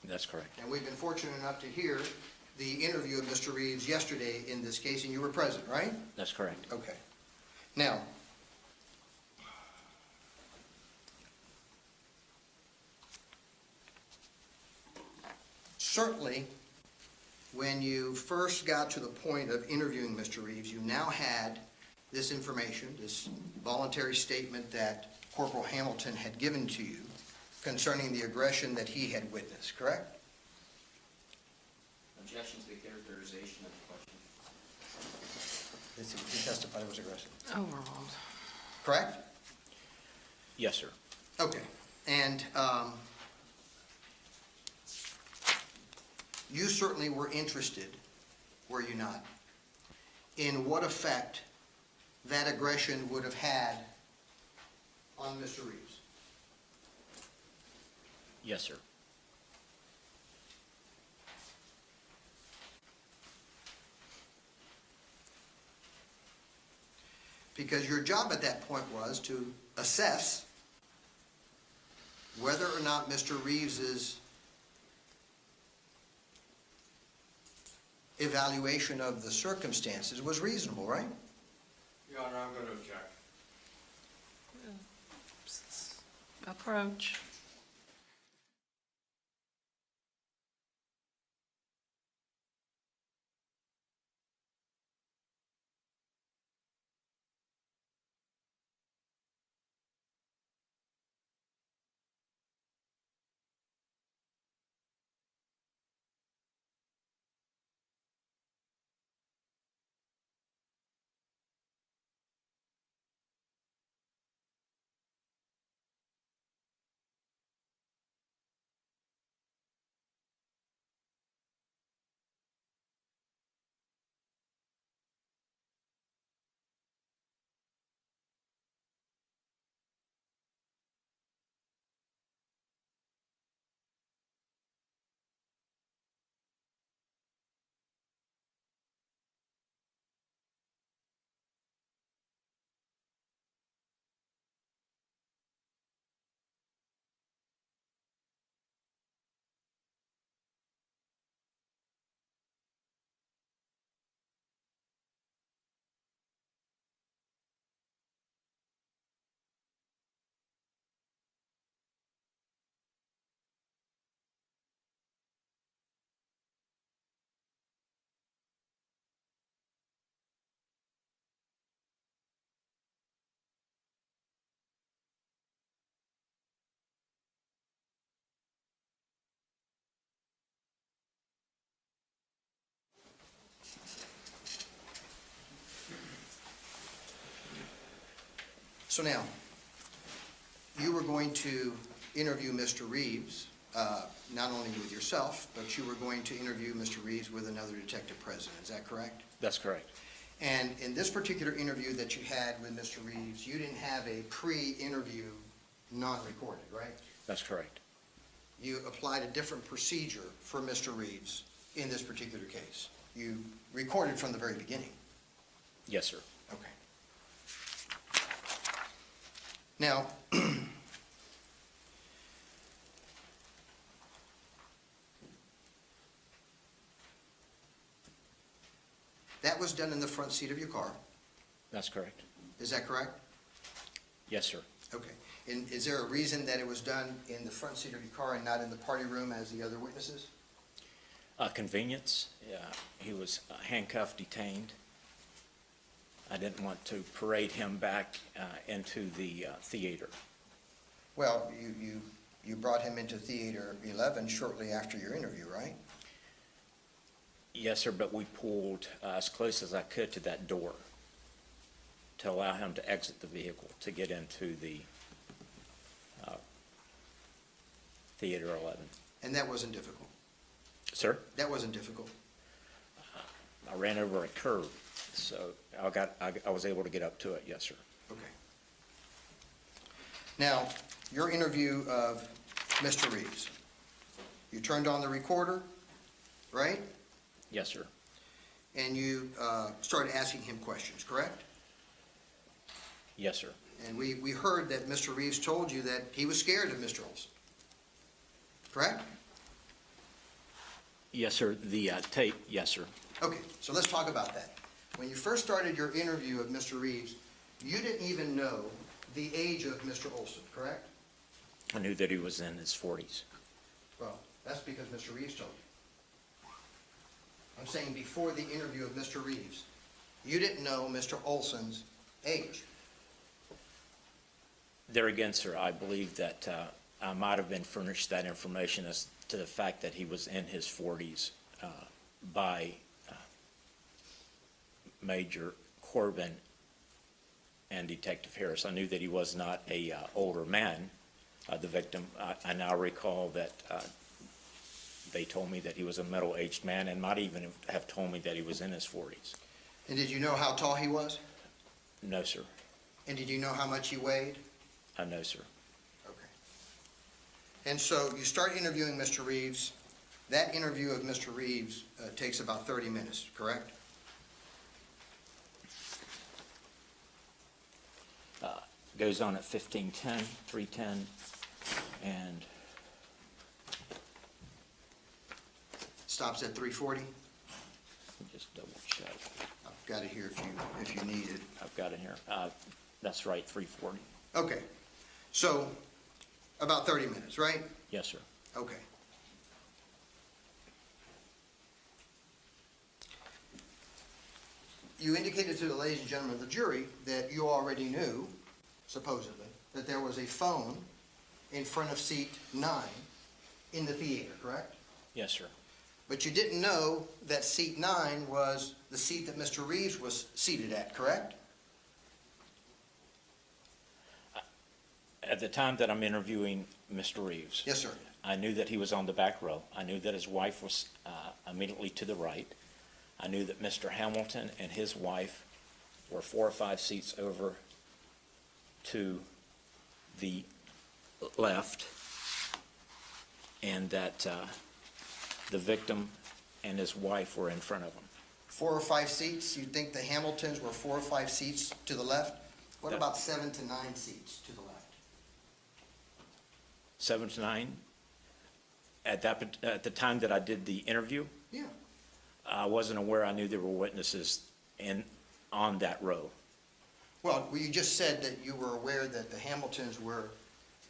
That's correct. And we've been fortunate enough to hear the interview of Mr. Reeves yesterday in this case, and you were present, right? That's correct. Okay. Now, certainly, when you first got to the point of interviewing Mr. Reeves, you now had this information, this voluntary statement that Corporal Hamilton had given to you concerning the aggression that he had witnessed, correct? Objection to the characterization of the question. He testified it was aggressive, Overruled. correct? Yes, sir. Okay, and you certainly were interested, were you not, in what effect that aggression would have had on Mr. Reeves? Yes, sir. Because your job at that point was to assess whether or not Mr. Reeves's evaluation of the circumstances was reasonable, right? Your Honor, I'm going to object. Approach. So now, you were going to interview Mr. Reeves, not only with yourself, but you were going to interview Mr. Reeves with another detective present, is that correct? That's correct. And in this particular interview that you had with Mr. Reeves, you didn't have a pre-interview non-recorded, right? That's correct. You applied a different procedure for Mr. Reeves in this particular case. You recorded from the very beginning. Yes, sir. Okay. Now, that was done in the front seat of your car, That's correct. is that correct? Yes, sir. Okay. And is there a reason that it was done in the front seat of your car and not in the party room as the other witnesses? Convenience. He was handcuffed, detained. I didn't want to parade him back into the theater. Well, you brought him into Theater 11 shortly after your interview, right? Yes, sir, but we pulled as close as I could to that door to allow him to exit the vehicle to get into the Theater 11. And that wasn't difficult? Sir, That wasn't difficult? I ran over a curb, so I was able to get up to it, yes, sir. Okay. Now, your interview of Mr. Reeves, you turned on the recorder, right? Yes, sir. And you started asking him questions, correct? Yes, sir. And we heard that Mr. Reeves told you that he was scared of Mr. Oulson, correct? Yes, sir. The tape, yes, sir. Okay, so let's talk about that. When you first started your interview of Mr. Reeves, you didn't even know the age of Mr. Oulson, correct? I knew that he was in his 40s. Well, that's because Mr. Reeves told you. I'm saying before the interview of Mr. Reeves, you didn't know Mr. Oulson's age. There again, sir, I believe that I might have been furnished that information as to the fact that he was in his 40s by Major Corbin and Detective Harris. I knew that he was not a older man, the victim. I now recall that they told me that he was a middle-aged man and might even have told me that he was in his 40s. And did you know how tall he was? No, sir. And did you know how much he weighed? No, sir. Okay. And so you start interviewing Mr. Reeves. That interview of Mr. Reeves takes about 30 minutes, correct? Goes on at 15:10, 3:10, and Stops at 3:40? just double check. I've got it here if you need it. I've got it here. That's right, 3:40. Okay. So about 30 minutes, right? Yes, sir. Okay. You indicated to the ladies and gentlemen of the jury that you already knew, supposedly, that there was a phone in front of seat 9 in the theater, correct? Yes, sir. But you didn't know that seat 9 was the seat that Mr. Reeves was seated at, correct? At the time that I'm interviewing Mr. Reeves, Yes, sir. I knew that he was on the back row. I knew that his wife was immediately to the right. I knew that Mr. Hamilton and his wife were 4 or 5 seats over to the left, and that the victim and his wife were in front of him. 4 or 5 seats? You think the Hamiltons were 4 or 5 seats to the left? What about 7 to 9 seats to the left? 7 to 9. At the time that I did the interview, Yeah. I wasn't aware. I knew there were witnesses on that row. Well, you just said that you were aware that the Hamiltons were,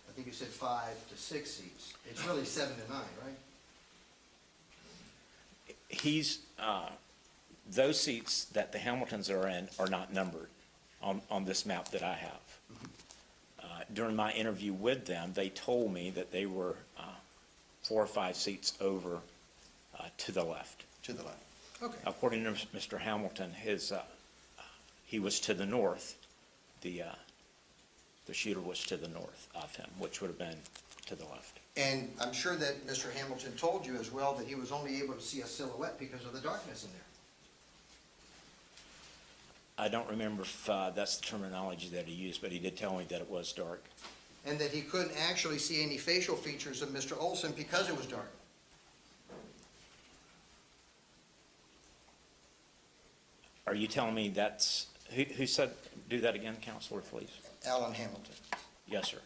I think you said 5 to 6 seats. It's really 7 to 9, right? Those seats that the Hamiltons are in are not numbered on this map that I have. During my interview with them, they told me that they were 4 or 5 seats over to the left. To the left. Okay. According to Mr. Hamilton, he was to the north. The shooter was to the north of him, which would have been to the left. And I'm sure that Mr. Hamilton told you as well that he was only able to see a silhouette because of the darkness in there. I don't remember if that's the terminology that he used, but he did tell me that it was dark. And that he couldn't actually see any facial features of Mr. Oulson because it was dark. Are you telling me that's, who said, do that again, Counselor, please? Alan Hamilton. Yes, sir.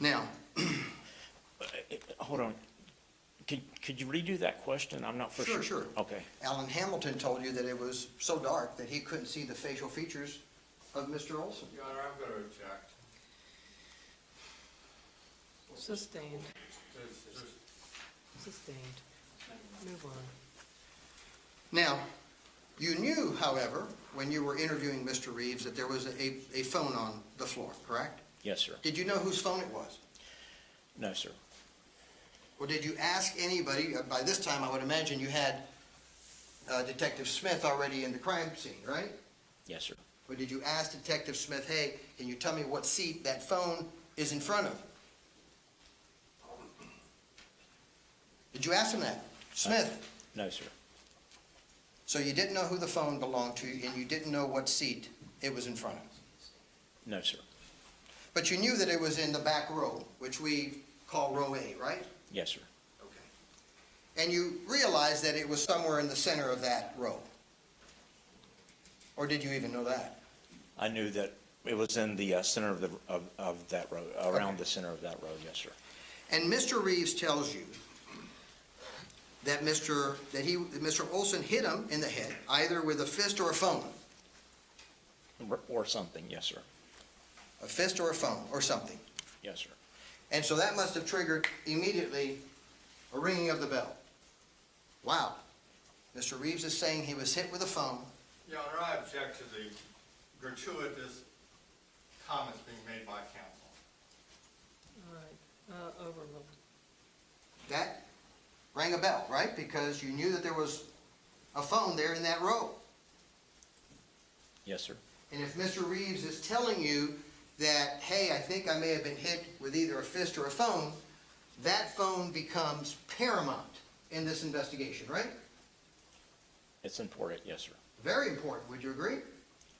Now, Hold on. Could you redo that question? I'm not for sure. Sure. Okay. Alan Hamilton told you that it was so dark that he couldn't see the facial features of Mr. Oulson. Your Honor, I'm going to object. Sustained, There's sustained. Move on. Now, you knew, however, when you were interviewing Mr. Reeves, that there was a phone on the floor, correct? Yes, sir. Did you know whose phone it was? No, sir. Well, did you ask anybody, by this time I would imagine you had Detective Smith already in the crime scene, right? Yes, sir. Or did you ask Detective Smith, hey, can you tell me what seat that phone is in front of? Did you ask him that? Smith? No, sir. So you didn't know who the phone belonged to, and you didn't know what seat it was in front of? No, sir. But you knew that it was in the back row, which we call row A, right? Yes, sir. Okay. And you realized that it was somewhere in the center of that row? Or did you even know that? I knew that it was in the center of that row, around Okay. the center of that row, yes, sir. And Mr. Reeves tells you that Mr. Oulson hit him in the head, either with a fist or a phone. Or something, yes, sir. A fist or a phone, or something. Yes, sir. And so that must have triggered immediately a ringing of the bell. Wow. Mr. Reeves is saying he was hit with a phone. Your Honor, I object to the gratuitous comments being made by counsel. All right, overruled. That rang a bell, right? Because you knew that there was a phone there in that row. Yes, sir. And if Mr. Reeves is telling you that, hey, I think I may have been hit with either a fist or a phone, that phone becomes paramount in this investigation, right? It's important, yes, sir. Very important, would you agree?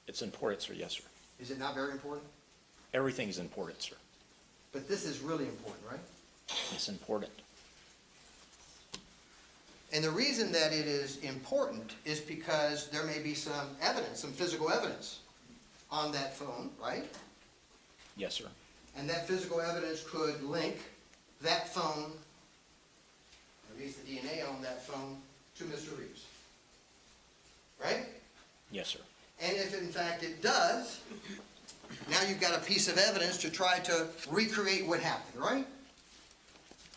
It's important, sir, yes, sir. Is it not very important? Everything's important, sir. But this is really important, right? It's important. And the reason that it is important is because there may be some evidence, some physical evidence on that phone, right? Yes, sir. And that physical evidence could link that phone, or at least the DNA on that phone, to Mr. Reeves. Right? Yes, sir. And if in fact it does, now you've got a piece of evidence to try to recreate what happened, right?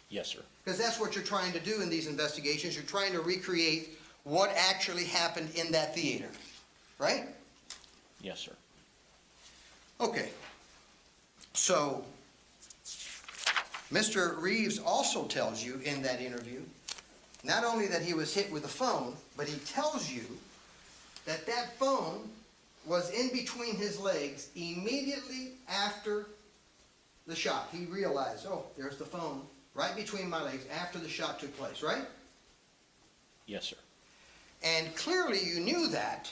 Yes, sir. Because that's what you're trying to do in these investigations. You're trying to recreate what actually happened in that theater, right? Yes, sir. Okay. So, Mr. Reeves also tells you in that interview, not only that he was hit with a phone, but he tells you that that phone was in between his legs immediately after the shot. He realized, oh, there's the phone right between my legs after the shot took place, right? Yes, sir. And clearly you knew that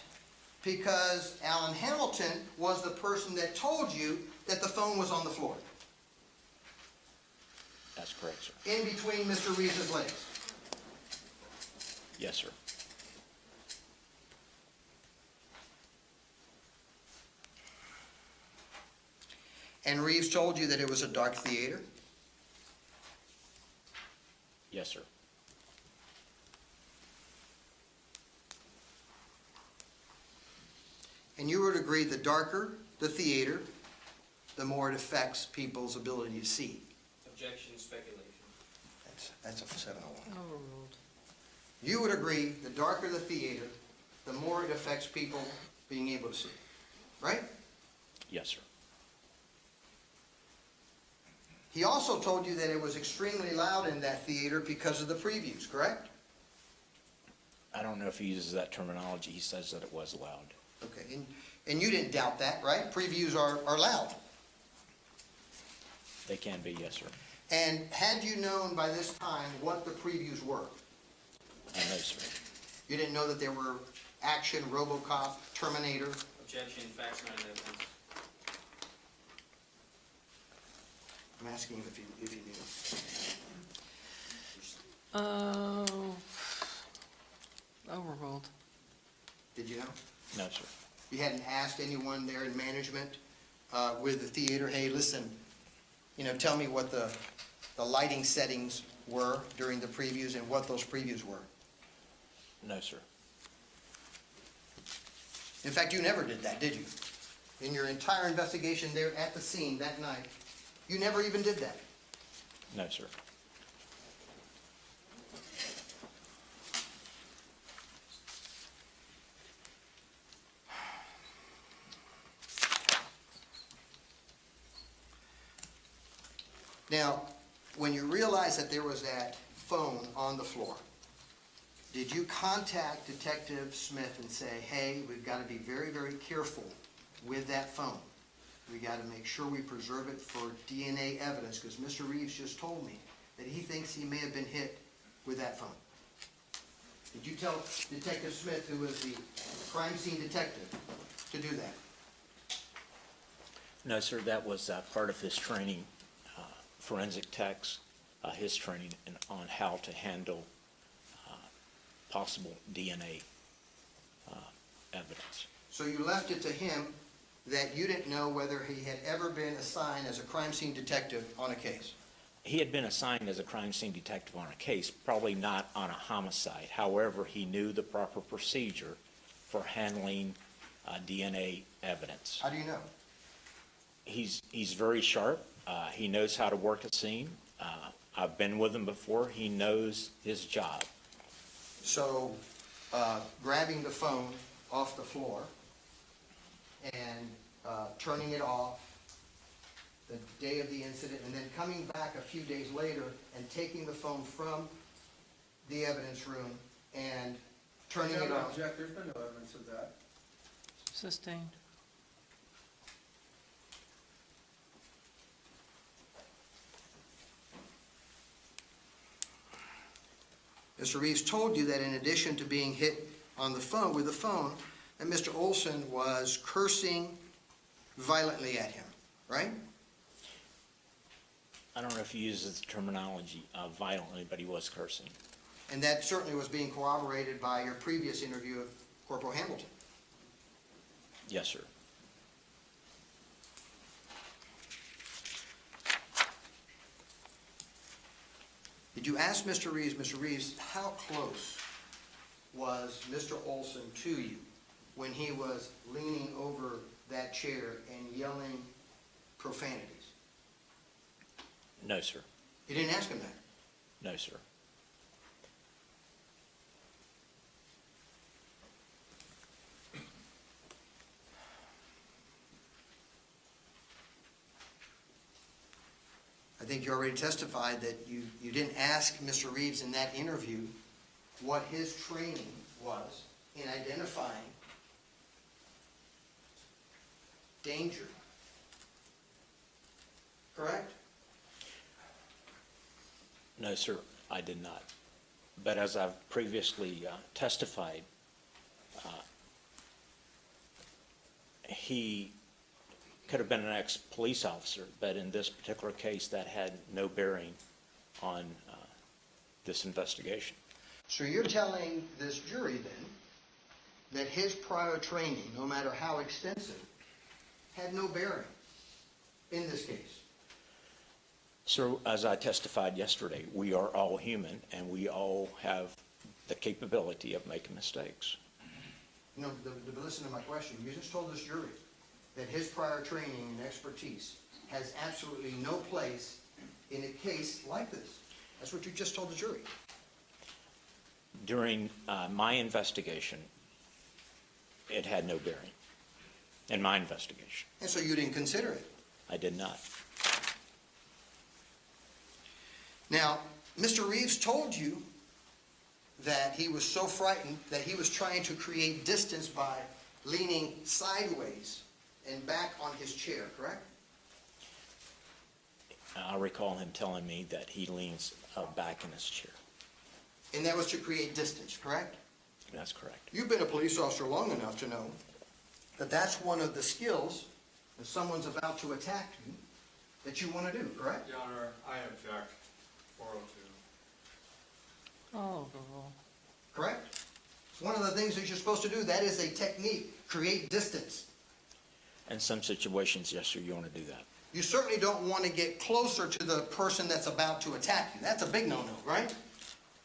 because Alan Hamilton was the person that told you that the phone was on the floor, That's correct, sir. in between Mr. Reeves' legs. Yes, sir. And Reeves told you that it was a dark theater. Yes, sir. And you would agree the darker the theater, the more it affects people's ability to see. Objection, speculation. That's a 701. Overruled. You would agree the darker the theater, the more it affects people being able to see, right? Yes, sir. He also told you that it was extremely loud in that theater because of the previews, correct? I don't know if he uses that terminology. He says that it was loud. Okay, and you didn't doubt that, right? Previews are loud. They can be, yes, sir. And had you known by this time what the previews were? I know, sir. You didn't know that there were Action, RoboCop, Terminator? Objection, facts not in evidence. I'm asking if you knew. Oh, overruled. Did you know? No, sir. You hadn't asked anyone there in management with the theater, hey, listen, tell me what the lighting settings were during the previews and what those previews were. No, sir. In fact, you never did that, did you? In your entire investigation there at the scene that night, you never even did that. No, sir. Now, when you realized that there was that phone on the floor, did you contact Detective Smith and say, hey, we've got to be very, very careful with that phone? We got to make sure we preserve it for DNA evidence, because Mr. Reeves just told me that he thinks he may have been hit with that phone. Did you tell Detective Smith, who was the crime scene detective, to do that? No, sir, that was part of his training, forensic techs, his training on how to handle possible DNA evidence. So you left it to him that you didn't know whether he had ever been assigned as a crime scene detective on a case? He had been assigned as a crime scene detective on a case, probably not on a homicide. However, he knew the proper procedure for handling DNA evidence. How do you know? He's very sharp. He knows how to work a scene. I've been with him before. He knows his job. So, grabbing the phone off the floor and turning it off the day of the incident, and then coming back a few days later and taking the phone from the evidence room and turning it Gentlemen, off. object, there's been no evidence of that. Sustained. Mr. Reeves told you that in addition to being hit on the phone, with the phone, that Mr. Oulson was cursing violently at him, right? I don't know if he uses the terminology violently, but he was cursing. And that certainly was being corroborated by your previous interview of Corporal Hamilton. Yes, sir. Did you ask Mr. Reeves, how close was Mr. Oulson to you when he was leaning over that chair and yelling profanities? No, sir. You didn't ask him that? No, sir. I think you already testified that you didn't ask Mr. Reeves in that interview what his training was in identifying danger. Correct? No, sir, I did not. But as I've previously testified, he could have been an ex-police officer, but in this particular case, that had no bearing on this investigation. So you're telling this jury then that his prior training, no matter how extensive, had no bearing in this case? Sir, as I testified yesterday, we are all human and we all have the capability of making mistakes. No, listen to my question. You just told this jury that his prior training and expertise has absolutely no place in a case like this. That's what you just told the jury. During my investigation, it had no bearing in my investigation. And so you didn't consider it. I did not. Now, Mr. Reeves told you that he was so frightened that he was trying to create distance by leaning sideways and back on his chair, correct? I recall him telling me that he leans back in his chair. And that was to create distance, correct? That's correct. You've been a police officer long enough to know that that's one of the skills if someone's about to attack you that you want to do, correct? Your Honor, I object. 402. All overruled. Correct? It's one of the things that you're supposed to do. That is a technique, create distance. In some situations, yes, sir, you want to do that. You certainly don't want to get closer to the person that's about to attack you. That's a big no-no, right?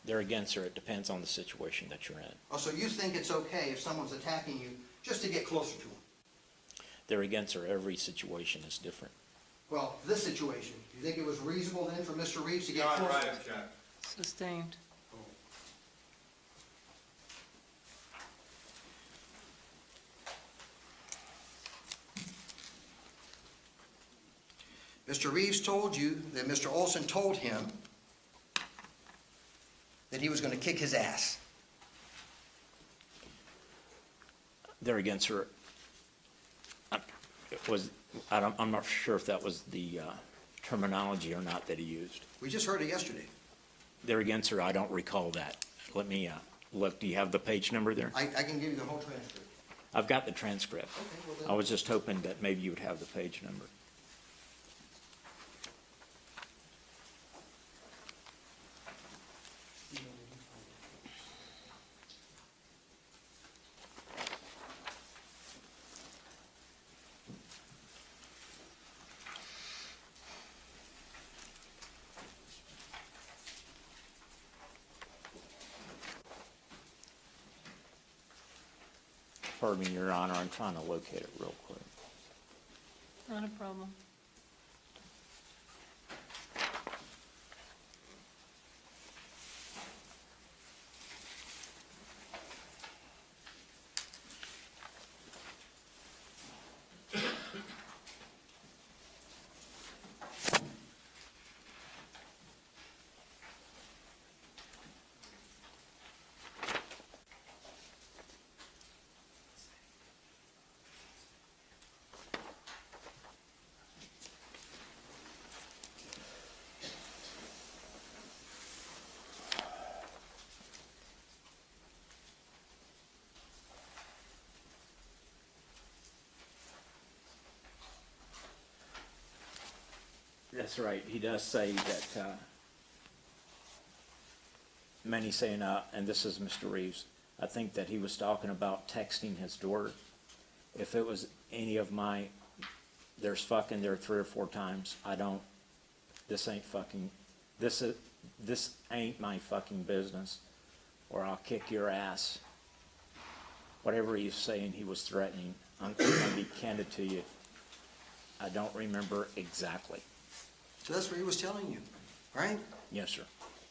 There again, sir, it depends on the situation that you're in. Oh, so you think it's okay if someone's attacking you just to get closer to them? There again, sir, every situation is different. Well, this situation, do you think it was reasonable then for Mr. Reeves to Your get Honor, closer? I object. Sustained. Mr. Reeves told you that Mr. Oulson told him that he was going to kick his ass. There again, sir, I'm not sure if that was the terminology or not that he used. We just heard it yesterday. There again, sir, I don't recall that. Let me look. Do you have the page number there? I can give you the whole transcript. I've got the transcript. Okay, well then. I was just hoping that maybe you would have the page number. Pardon me, Your Honor, I'm trying to locate it real quick. Not a problem. That's right. He does say that, many saying, and this is Mr. Reeves, I think that he was talking about texting his daughter. If it was any of my, there's fucking there 3 or 4 times, this ain't fucking, this ain't my fucking business, or I'll kick your ass. Whatever he's saying, he was threatening. I'm gonna be candid to you. I don't remember exactly. So that's what he was telling you, right? Yes, sir.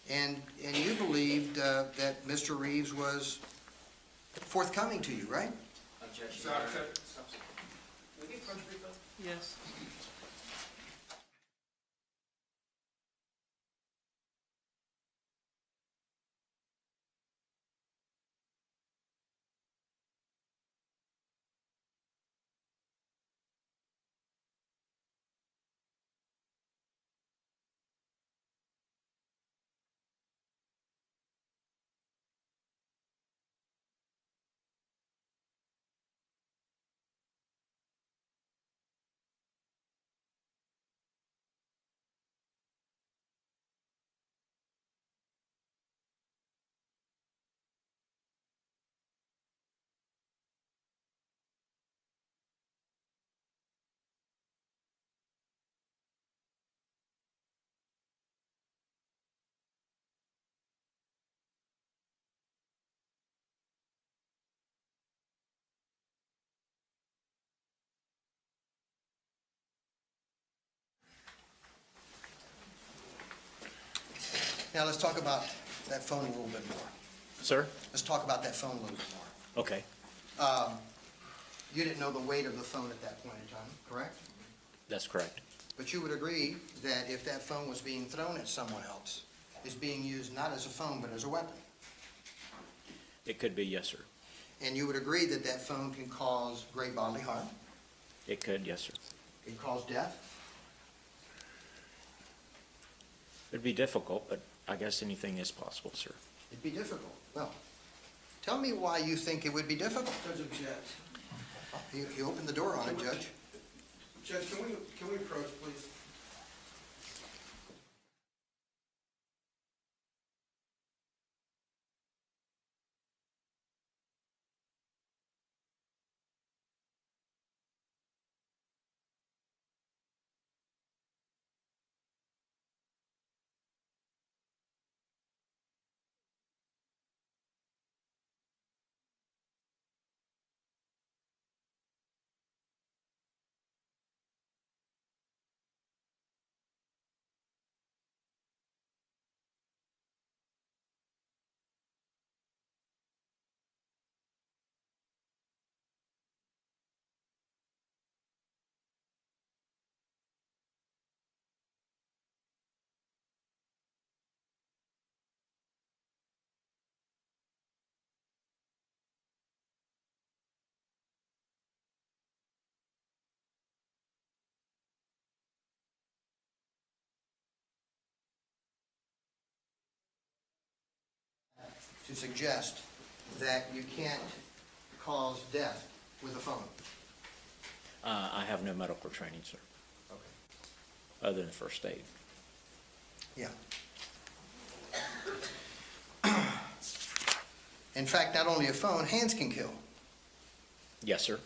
And you believed that Mr. Reeves was forthcoming to you, right? Objection. Sorry, We need punch brief, Yes. Now, let's talk about that phone a little bit more. Sir? Let's talk about that phone a little bit more. Okay, You didn't know the weight of the phone at that point in time, correct? that's correct. But you would agree that if that phone was being thrown at someone else, it's being used not as a phone, but as a weapon. It could be, yes, sir. And you would agree that that phone can cause great bodily harm, It could, yes, sir. it can cause death. It'd be difficult, but I guess anything is possible, sir. It'd be difficult. Well, tell me why you think it would be difficult. Judge, object. You opened the door on it, Judge. Judge, can we approach, please? to suggest that you can't cause death with a phone? I have no medical training, sir, Okay. other than first aid. Yeah. In fact, not only a phone, hands can kill. Yes, sir.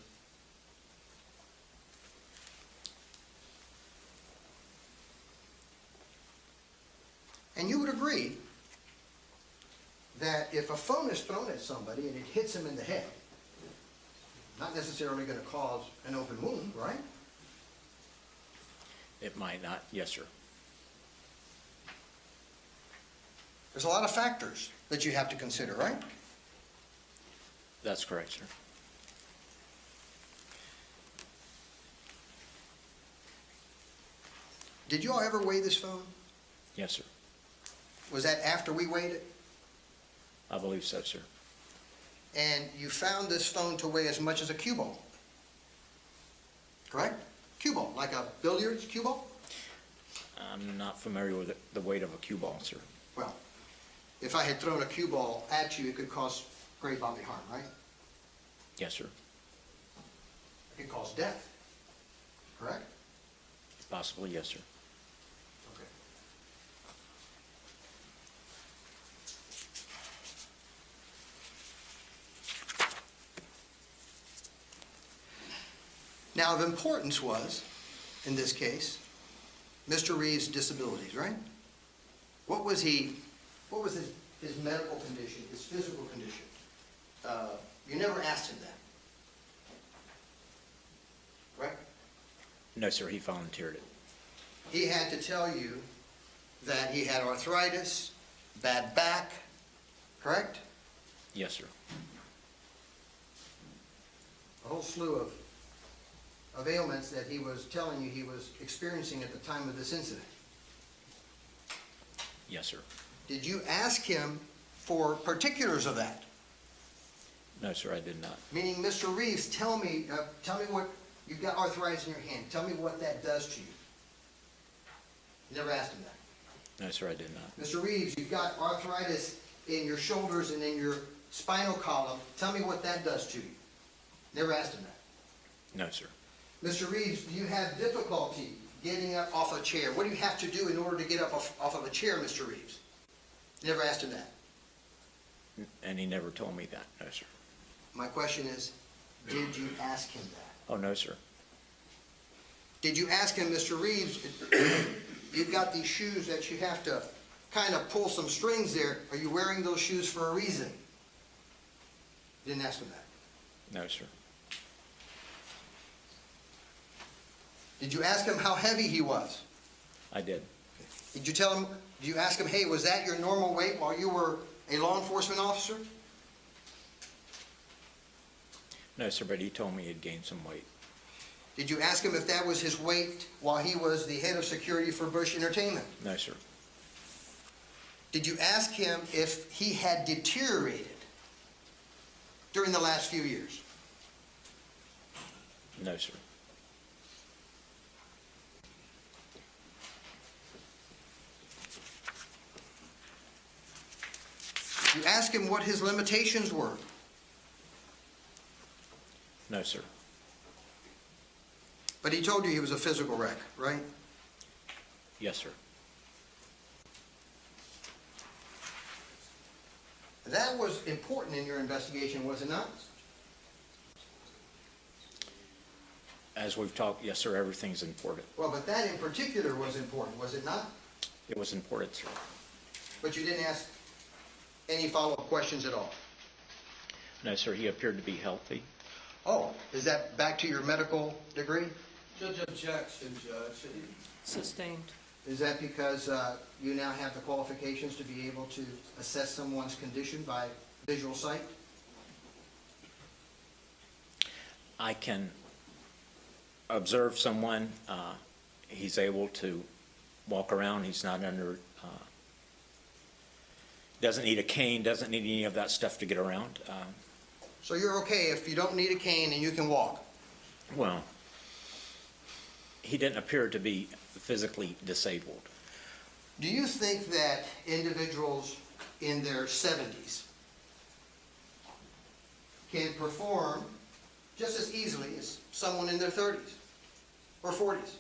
And you would agree that if a phone is thrown at somebody and it hits them in the head, not necessarily going to cause an open wound, right? It might not. Yes, sir. There's a lot of factors that you have to consider, right? That's correct, sir. Did you all ever weigh this phone? Yes, sir. Was that after we weighed it? I believe so, sir. And you found this phone to weigh as much as a cue ball, correct? Cue ball, like a billiards cue ball? I'm not familiar with the weight of a cue ball, sir. Well, if I had thrown a cue ball at you, it could cause great bodily harm, right? Yes, sir. It could cause death, correct? Possibly, yes, sir. Okay. Now, of importance was, in this case, Mr. Reeves' disabilities, right? What was his medical condition, his physical condition? You never asked him that, right? No, sir, he volunteered it. He had to tell you that he had arthritis, bad back, correct? Yes, sir. A whole slew of ailments that he was telling you he was experiencing at the time of this incident. Yes, sir. Did you ask him for particulars of that? No, sir, I did not. Meaning, Mr. Reeves, tell me what, you've got arthritis in your hand. Tell me what that does to you. You never asked him that. No, sir, I did not. Mr. Reeves, you've got arthritis in your shoulders and in your spinal column. Tell me what that does to you. Never asked him that. No, sir. Mr. Reeves, do you have difficulty getting up off a chair? What do you have to do in order to get up off of a chair, Mr. Reeves? Never asked him that. And he never told me that. No, sir. My question is, did you ask him that? Oh, no, sir. Did you ask him, Mr. Reeves, you've got these shoes that you have to kind of pull some strings there. Are you wearing those shoes for a reason? Didn't ask him that. No, sir. Did you ask him how heavy he was? I did. Did you tell him, did you ask him, hey, was that your normal weight while you were a law enforcement officer? No, sir, but he told me he'd gained some weight. Did you ask him if that was his weight while he was the head of security for Bush Entertainment? No, sir. Did you ask him if he had deteriorated during the last few years? No, sir. Did you ask him what his limitations were? No, sir. But he told you he was a physical wreck, right? Yes, sir. That was important in your investigation, was it not? As we've talked, yes, sir, everything's important. Well, but that in particular was important, was it not? It was important, sir. But you didn't ask any follow-up questions at all? No, sir, he appeared to be healthy. Oh, is that back to your medical degree? Judge objection, Judge. Sustained. Is that because you now have the qualifications to be able to assess someone's condition by visual sight? I can observe someone. He's able to walk around. He's not under, doesn't need a cane, doesn't need any of that stuff to get around. So you're okay if you don't need a cane and you can walk? Well, he didn't appear to be physically disabled. Do you think that individuals in their 70s can perform just as easily as someone in their 30s or 40s?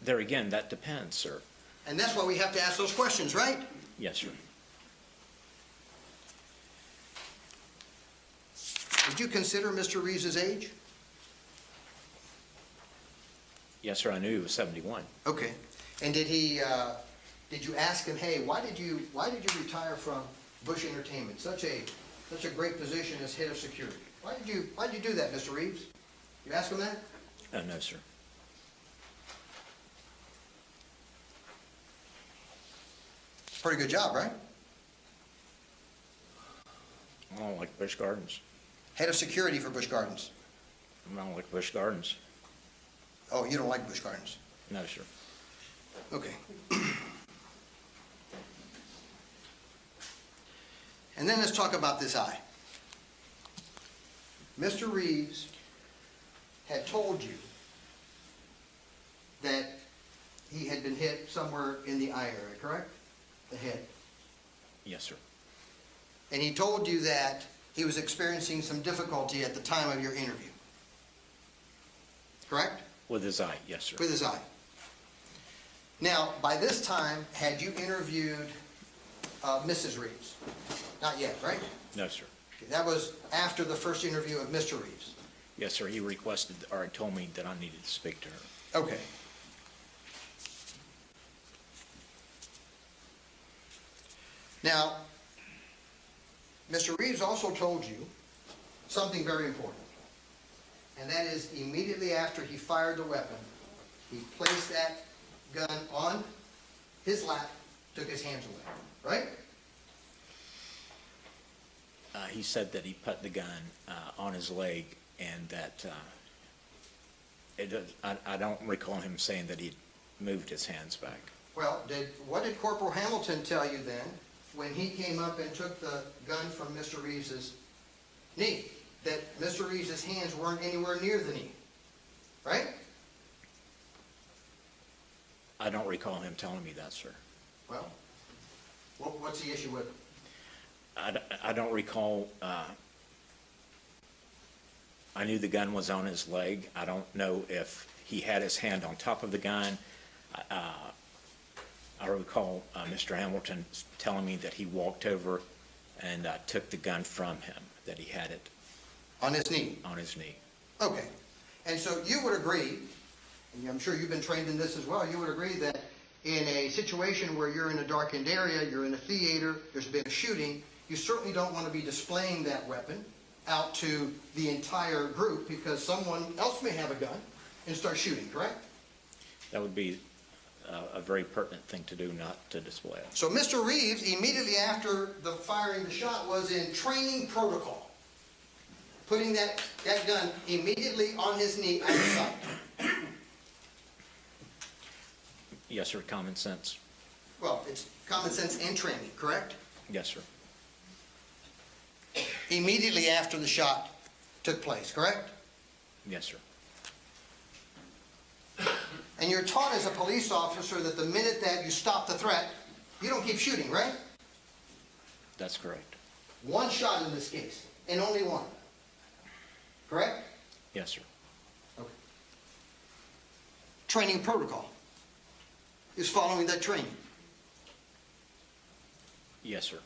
There again, that depends, sir. And that's why we have to ask those questions, right? Yes, sir. Did you consider Mr. Reeves' age? Yes, sir, I knew he was 71. Okay. And did you ask him, hey, why did you retire from Bush Entertainment, such a great position as head of security? Why did you do that, Mr. Reeves? You ask him that? No, sir. Pretty good job, right? I don't like Busch Gardens. Head of security for Busch Gardens. I don't like Busch Gardens. Oh, you don't like Busch Gardens? No, sir. Okay. And then let's talk about this eye. Mr. Reeves had told you that he had been hit somewhere in the eye area, correct? The head. Yes, sir. And he told you that he was experiencing some difficulty at the time of your interview. Correct? With his eye, yes, sir. With his eye. Now, by this time, had you interviewed Mrs. Reeves? Not yet, right? No, sir. Okay, that was after the first interview of Mr. Reeves. Yes, sir, he requested, or told me that I needed to speak to her. Okay. Now, Mr. Reeves also told you something very important. And that is, immediately after he fired the weapon, he placed that gun on his lap, took his hands away, right? He said that he put the gun on his leg and that I don't recall him saying that he moved his hands back. Well, what did Corporal Hamilton tell you then when he came up and took the gun from Mr. Reeves's knee? That Mr. Reeves's hands weren't anywhere near the knee, right? I don't recall him telling me that, sir. Well, what's the issue with it? I don't recall, I knew the gun was on his leg. I don't know if he had his hand on top of the gun. I recall Mr. Hamilton telling me that he walked over and took the gun from him, that he had it On his knee? on his knee. Okay. And so you would agree, and I'm sure you've been trained in this as well, you would agree that in a situation where you're in a darkened area, you're in a theater, there's been a shooting, you certainly don't want to be displaying that weapon out to the entire group because someone else may have a gun and start shooting, correct? That would be a very pertinent thing to do, not to display it. So Mr. Reeves, immediately after the firing the shot, was in training protocol, putting that gun immediately on his knee out of sight. Yes, sir, common sense. Well, it's common sense and training, correct? Yes, sir. Immediately after the shot took place, correct? Yes, sir. And you're taught as a police officer that the minute that you stop the threat, you don't keep shooting, right? That's correct. One shot in this case, and only one. Correct? Yes, sir. Okay. Training protocol is following that training. Yes, sir.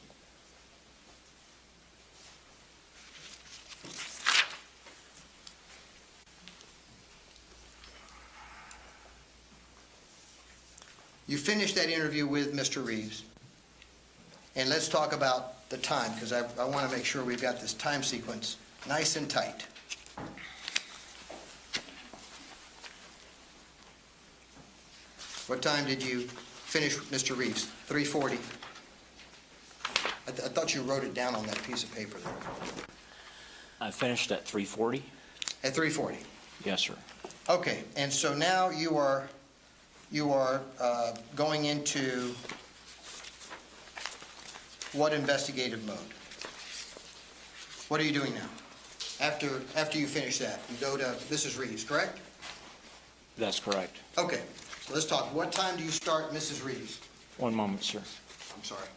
You finished that interview with Mr. Reeves. And let's talk about the time, because I want to make sure we've got this time sequence nice and tight. What time did you finish with Mr. Reeves? 3:40. I thought you wrote it down on that piece of paper there. I finished at 3:40. At 3:40. Yes, sir. Okay, and so now you are going into what investigative mode? What are you doing now? After you finish that, you go to Mrs. Reeves, correct? That's correct. Okay, so let's talk. What time do you start Mrs. Reeves? One moment, sir. I'm sorry.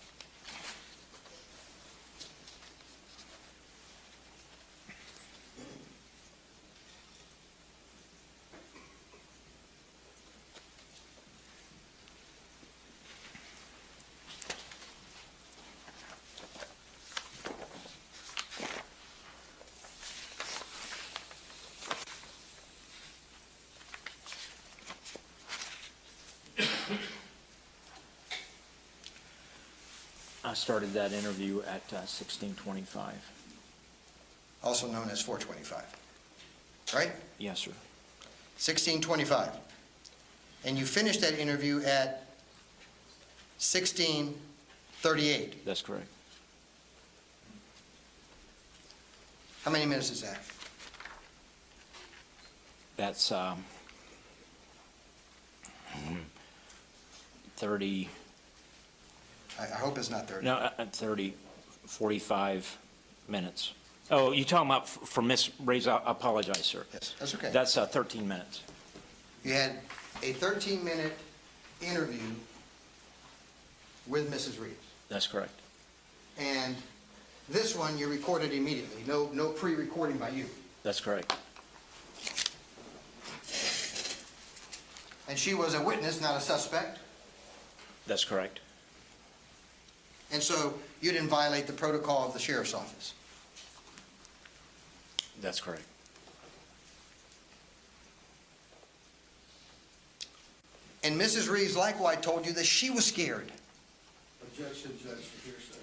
I started that interview at 16:25. also known as 4:25, right? Yes, sir. 16:25. And you finished that interview at 16:38. That's correct. How many minutes is that? That's 30, I hope it's not 30. no, 30, 45 minutes. Oh, you talking about for Ms. Reeves? I apologize, sir. Yes, that's okay. That's 13 minutes. You had a 13-minute interview with Mrs. Reeves. That's correct. And this one you recorded immediately, no pre-recording by you. That's correct. And she was a witness, not a suspect. That's correct. And so you didn't violate the protocol of the sheriff's office. That's correct. And Mrs. Reeves likewise told you that she was scared. Objection, Judge, for hearsay.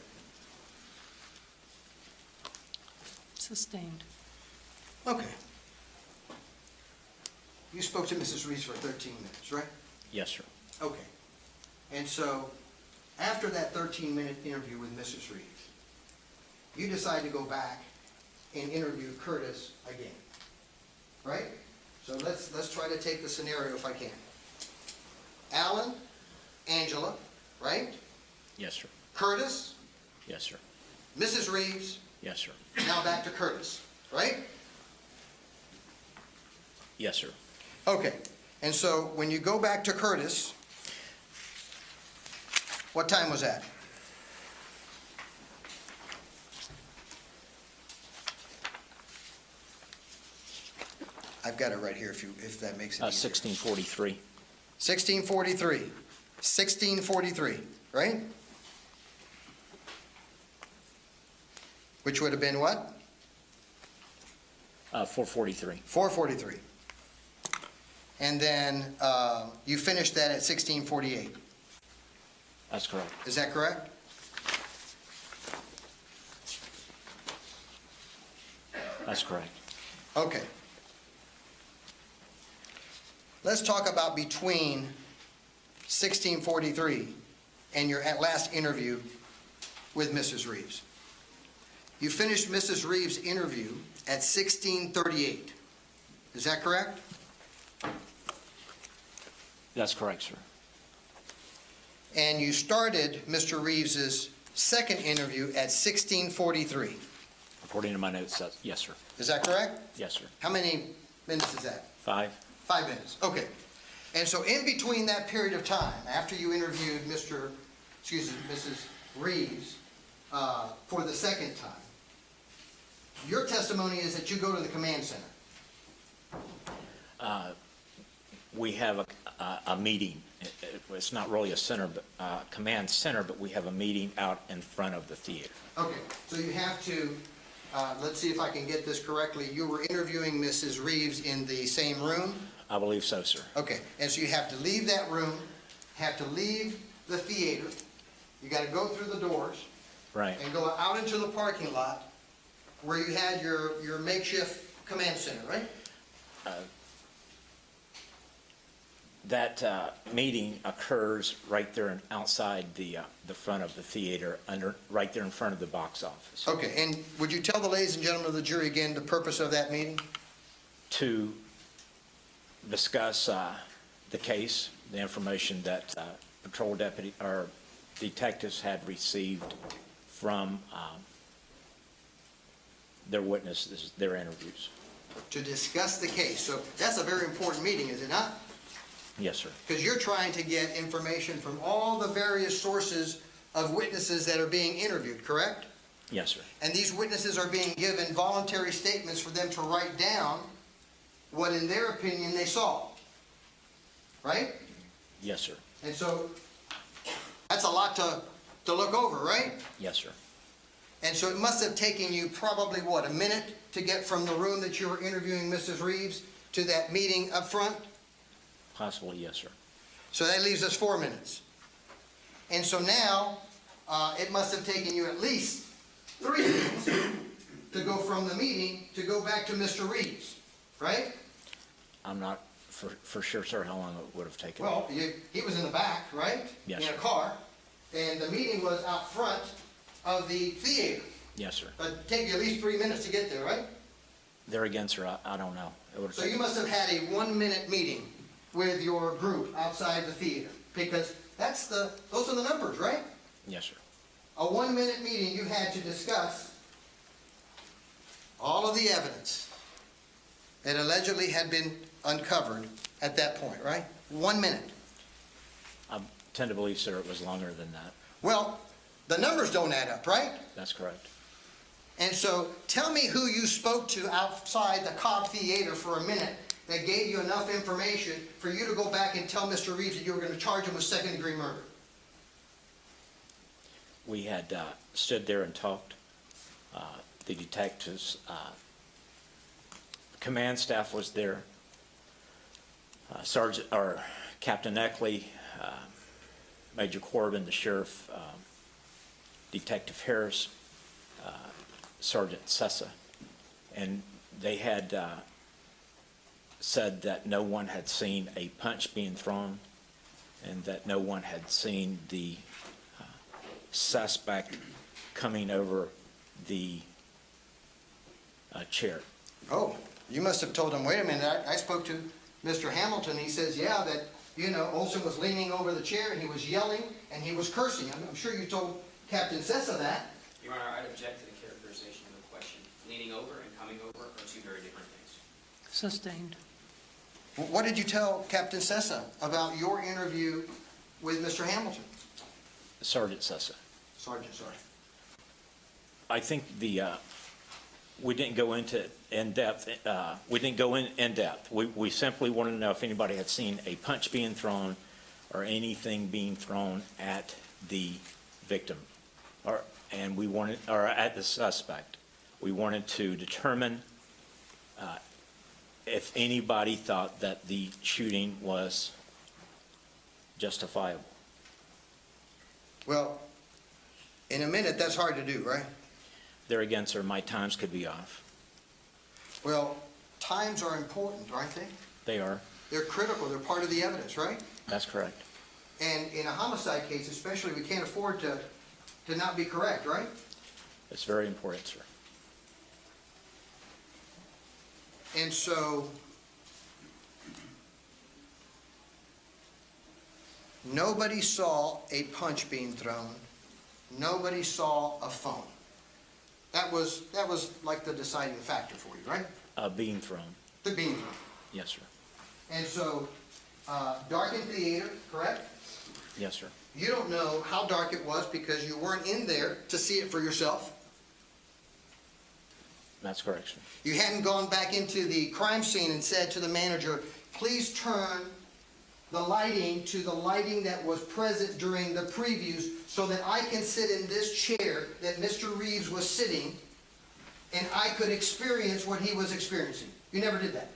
Sustained. Okay. You spoke to Mrs. Reeves for 13 minutes, right? Yes, sir. Okay. And so, after that 13-minute interview with Mrs. Reeves, you decide to go back and interview Curtis again, right? So let's try to take the scenario if I can. Alan, Angela, right? Yes, sir. Curtis, Yes, sir. Mrs. Reeves, Yes, sir. now back to Curtis, right? Yes, sir. Okay. And so, when you go back to Curtis, what time was that? I've got it right here if that makes it easier. 16:43. 16:43. 16:43, right? Which would have been what? 4:43. 4:43. And then you finished that at 16:48. That's correct. Is that correct? That's correct. Okay. Let's talk about between 16:43 and your last interview with Mrs. Reeves. You finished Mrs. Reeves' interview at 16:38. Is that correct? That's correct, sir. And you started Mr. Reeves' second interview at 16:43. According to my notes, yes, sir. Is that correct? Yes, sir. How many minutes is that? 5. 5 minutes, okay. And so in between that period of time, after you interviewed Mrs. Reeves for the second time, your testimony is that you go to the command center. We have a meeting. It's not really a center, but command center, but we have a meeting out in front of the theater. Okay, so you have to, let's see if I can get this correctly. You were interviewing Mrs. Reeves in the same room? I believe so, sir. Okay, and so you have to leave that room, have to leave the theater, you got to go through the doors, Right. and go out into the parking lot where you had your makeshift command center, right? That meeting occurs right there outside the front of the theater, right there in front of the box office. Okay, and would you tell the ladies and gentlemen of the jury again the purpose of that meeting? To discuss the case, the information that patrol deputy or detectives had received from their witnesses, their interviews. To discuss the case. So that's a very important meeting, is it not? Yes, sir. Because you're trying to get information from all the various sources of witnesses that are being interviewed, correct? Yes, sir. And these witnesses are being given voluntary statements for them to write down what, in their opinion, they saw. Right? Yes, sir. And so that's a lot to look over, right? Yes, sir. And so it must have taken you probably, what, a minute to get from the room that you were interviewing Mrs. Reeves to that meeting up front? Possibly, yes, sir. So that leaves us 4 minutes. And so now, it must have taken you at least 3 minutes to go from the meeting to go back to Mr. Reeves, right? I'm not for sure, sir, how long it would have taken. Well, he was in the back, right? Yes, In a sir. car, and the meeting was out front of the theater. Yes, sir. It'd take you at least 3 minutes to get there, right? There again, sir, I don't know. It would have So you taken, must have had a 1-minute meeting with your group outside the theater, because those are the numbers, right? yes, sir. A 1-minute meeting you had to discuss all of the evidence that allegedly had been uncovered at that point, right? 1 minute. I tend to believe, sir, it was longer than that. Well, the numbers don't add up, right? That's correct. And so tell me who you spoke to outside the Cobb Theater for a minute that gave you enough information for you to go back and tell Mr. Reeves that you were going to charge him with second-degree murder. We had stood there and talked. The detectives, command staff was there. Sergeant or Captain Eckley, Major Corbin, the sheriff, Detective Harris, Sergeant Sessa, and they had said that no one had seen a punch being thrown, and that no one had seen the suspect coming over the chair. Oh, you must have told him, wait a minute, I spoke to Mr. Hamilton. He says, yeah, that, Oulson was leaning over the chair and he was yelling and he was cursing. I'm sure you told Captain Sessa that. Your Honor, I'd object to the characterization of the question. Leaning over and coming over are two very different things. Sustained. What did you tell Captain Sessa about your interview with Mr. Hamilton? Sergeant Sessa. Sergeant, sorry. I think we didn't go into in-depth. We didn't go in depth. We simply wanted to know if anybody had seen a punch being thrown or anything being thrown at the victim, or at the suspect. We wanted to determine if anybody thought that the shooting was justifiable. Well, in a minute, that's hard to do, right? There again, sir, my times could be off. Well, times are important, aren't they? They are. They're critical. They're part of the evidence, right? That's correct. And in a homicide case especially, we can't afford to not be correct, right? It's very important, sir. And so, nobody saw a punch being thrown. Nobody saw a phone. That was like the deciding factor for you, right? Being thrown. The being thrown. Yes, sir. And so, darkened theater, correct? Yes, sir. You don't know how dark it was because you weren't in there to see it for yourself. That's correct, sir. You hadn't gone back into the crime scene and said to the manager, please turn the lighting to the lighting that was present during the previews so that I can sit in this chair that Mr. Reeves was sitting and I could experience what he was experiencing. You never did that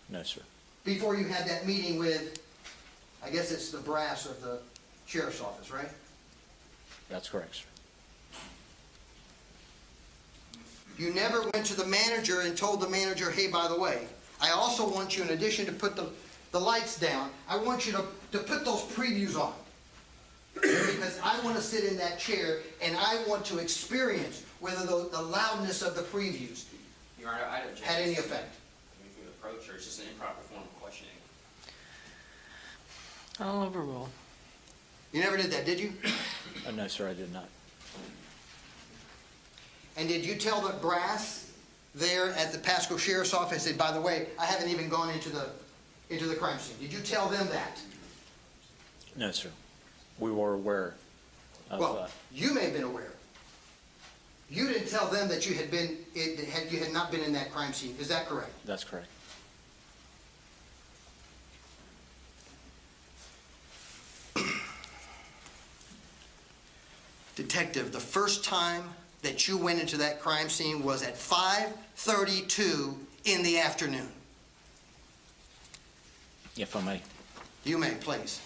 No, sir. before you had that meeting with, I guess it's the brass of the sheriff's office, right? That's correct, sir. You never went to the manager and told the manager, hey, by the way, I also want you, in addition to put the lights down, I want you to put those previews on. Because I want to sit in that chair and I want to experience whether the loudness of the previews Your Honor, I'd object. had any effect. From the approach, or it's just an improper form of questioning. I'll overrule. You never did that, did you? No, sir, I did not. And did you tell the brass there at the Pasco Sheriff's Office, that, by the way, I haven't even gone into the crime scene? Did you tell them that? No, sir. We were aware of... Well, you may have been aware. You didn't tell them that you had not been in that crime scene. Is that correct? That's correct. Detective, the first time that you went into that crime scene was at 5:32 in the afternoon. If I may. You may, please.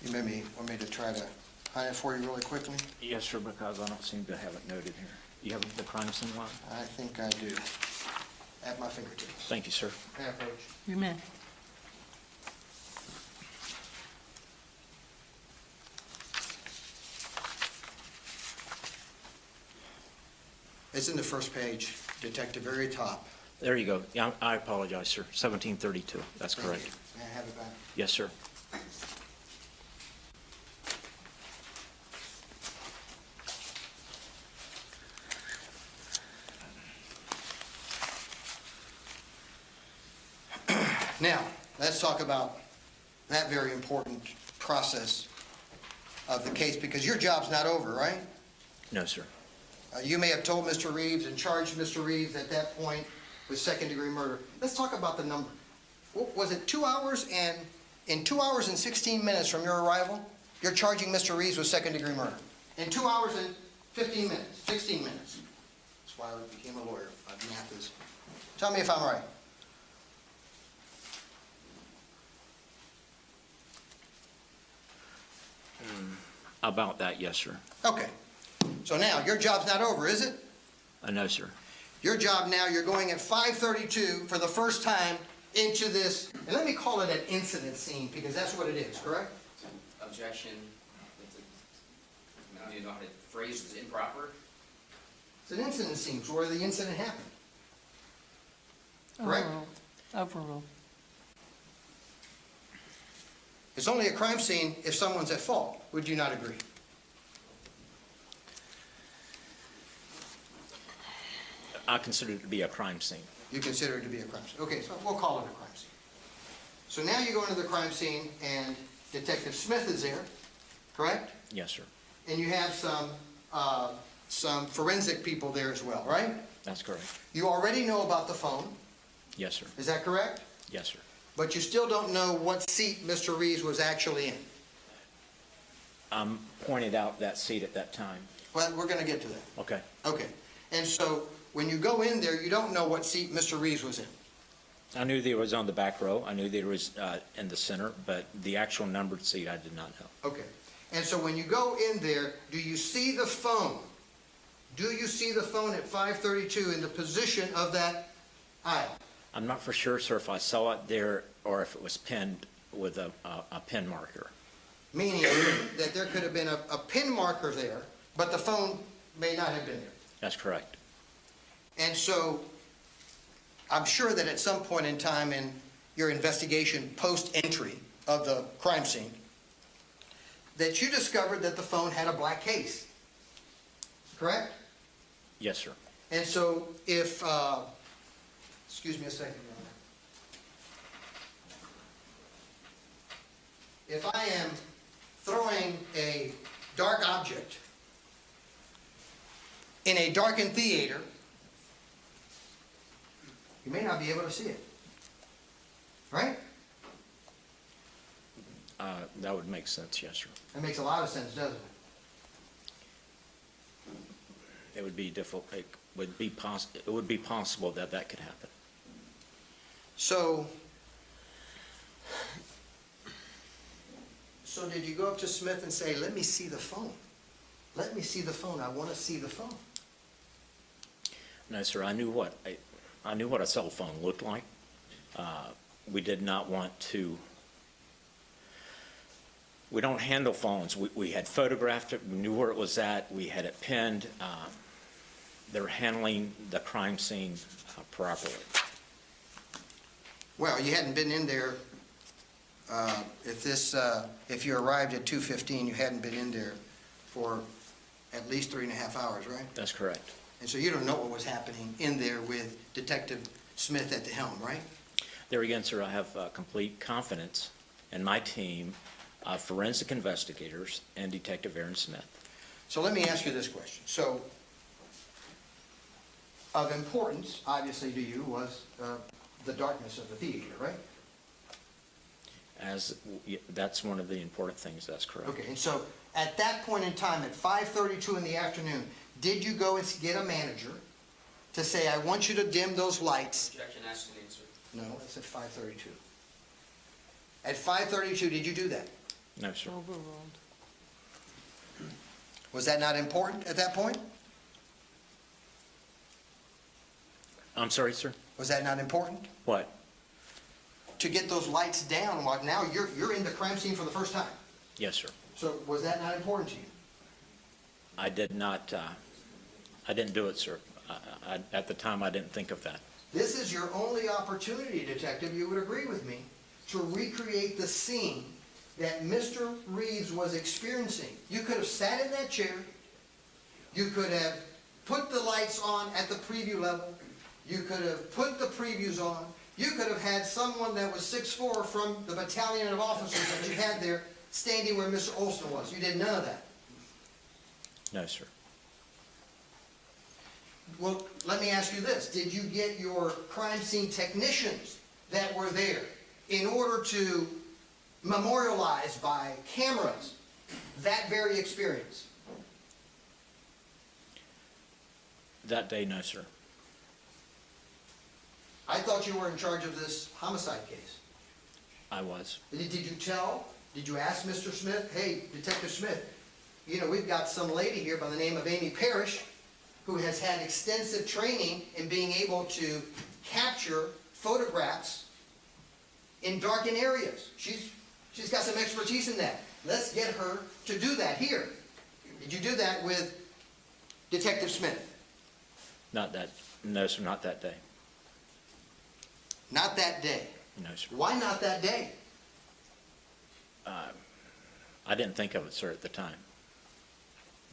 You want me to try to find it for you really quickly? Yes, sir, because I don't seem to have it noted here. You have the crime scene line? I think I do. At my fingertips. Thank you, sir. May I approach? You may. It's in the first page, Detective, very top. There you go. Yeah, I apologize, sir. 1732, that's Thank correct. you. May I have it back? Yes, sir. Now, let's talk about that very important process of the case, because your job's not over, right? No, sir. You may have told Mr. Reeves and charged Mr. Reeves at that point with second-degree murder. Let's talk about the number. Was it 2 hours, and in 2 hours and 16 minutes from your arrival, you're charging Mr. Reeves with second-degree murder? In 2 hours and 15 minutes, 16 minutes. That's why I became a lawyer. My math is... Tell me if I'm right. About that, yes, sir. Okay. So now, your job's not over, is it? No, sir. Your job now, you're going at 5:32 for the first time into this, and let me call it an incident scene, because that's what it is, correct? Objection, I don't even know how to phrase this, improper. It's an incident scene where the incident happened. Correct? Overruled. It's only a crime scene if someone's at fault. Would you not agree? I consider it to be a crime scene. You consider it to be a crime scene. Okay, so we'll call it a crime scene. So now you go into the crime scene, and Detective Smith is there, correct? Yes, sir. And you have some forensic people there as well, right? That's correct. You already know about the phone. Yes, sir. Is that correct? Yes, sir. But you still don't know what seat Mr. Reeves was actually in. Pointed out that seat at that time. Well, we're going to get to that. Okay. Okay. And so when you go in there, you don't know what seat Mr. Reeves was in. I knew that it was on the back row. I knew that it was in the center, but the actual numbered seat, I did not know. Okay. And so when you go in there, do you see the phone? Do you see the phone at 5:32 in the position of that aisle? I'm not for sure, sir, if I saw it there or if it was pinned with a pin marker. Meaning that there could have been a pin marker there, but the phone may not have been there. That's correct. And so I'm sure that at some point in time in your investigation post-entry of the crime scene, that you discovered that the phone had a black case, correct? Yes, sir. And so if, excuse me a second, Your Honor. If I am throwing a dark object in a darkened theater, you may not be able to see it, right? That would make sense, yes, sir. That makes a lot of sense, doesn't it? It would be difficult, it would be possible that that could happen. So did you go up to Smith and say, let me see the phone? Let me see the phone. I want to see the phone. No, sir, I knew what a cell phone looked like. We did not want to, we don't handle phones. We had photographed it, we knew where it was at, we had it pinned. They're handling the crime scene properly. Well, you hadn't been in there, if you arrived at 2:15, you hadn't been in there for at least 3.5 hours, right? That's correct. And so you don't know what was happening in there with Detective Smith at the helm, right? There again, sir, I have complete confidence in my team of forensic investigators and Detective Aaron Smith. So let me ask you this question. So, of importance, obviously, to you was the darkness of the theater, right? That's one of the important things, that's correct. Okay, and so at that point in time, at 5:32 in the afternoon, did you go and get a manager to say, I want you to dim those lights? Objection, asked and answered. No, it's at 5:32. At 5:32, did you do that? No, sir. Overruled. Was that not important at that point? I'm sorry, sir? Was that not important? What? To get those lights down, while now you're in the crime scene for the first time. Yes, sir. So was that not important to you? I did not, I didn't do it, sir. At the time, I didn't think of that. This is your only opportunity, Detective, you would agree with me, to recreate the scene that Mr. Reeves was experiencing. You could have sat in that chair, you could have put the lights on at the preview level, you could have put the previews on, you could have had someone that was 6'4" from the battalion of officers that you had there standing where Mr. Oulson was. You did none of that. No, sir. Well, let me ask you this. Did you get your crime scene technicians that were there in order to memorialize by cameras that very experience? That day, no, sir. I thought you were in charge of this homicide case. I was. Did you ask Mr. Smith, hey, Detective Smith, you know, we've got some lady here by the name of Amy Parrish who has had extensive training in being able to capture photographs in darkened areas. She's got some expertise in that. Let's get her to do that here. Did you do that with Detective Smith? Not that, no, sir, not that day. Not that day. No, sir. Why not that day? I didn't think of it, sir, at the time.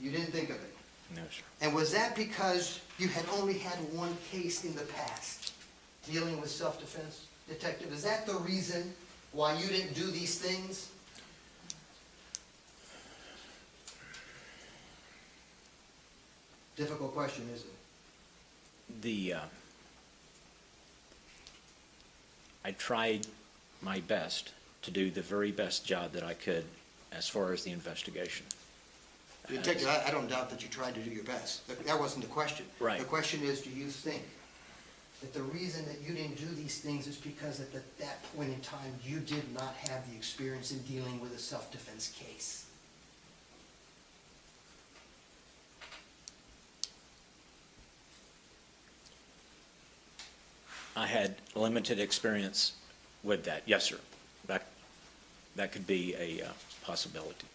You didn't think of it. No, sir. And was that because you had only had one case in the past dealing with self-defense, Detective? Is that the reason why you didn't do these things? Difficult question, isn't it? I tried my best to do the very best job that I could as far as the investigation. Detective, I don't doubt that you tried to do your best. That wasn't the question. Right. The question is, do you think that the reason that you didn't do these things is because at that point in time you did not have the experience in dealing with a self-defense case? I had limited experience with that. Yes, sir. That could be a possibility.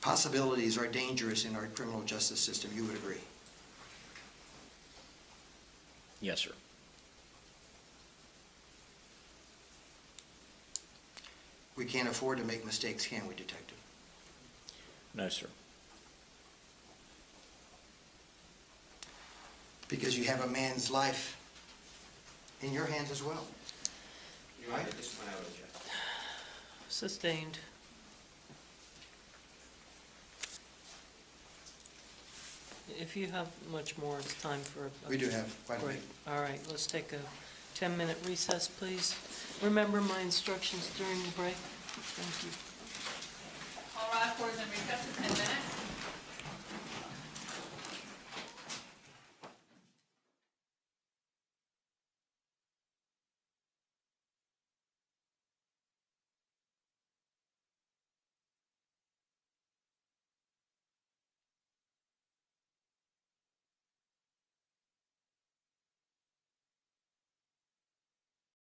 Possibilities are dangerous in our criminal justice system, you would agree? Yes, sir. We can't afford to make mistakes, can we, Detective? No, sir. Because you have a man's life in your hands as well. Your Honor, at this point, I would object. Sustained. If you have much more, it's time for a We do have quite a break. bit. All right, let's take a 10-minute recess, please. Remember my instructions during the break? Thank you. All rise, court is in recess for 10 minutes.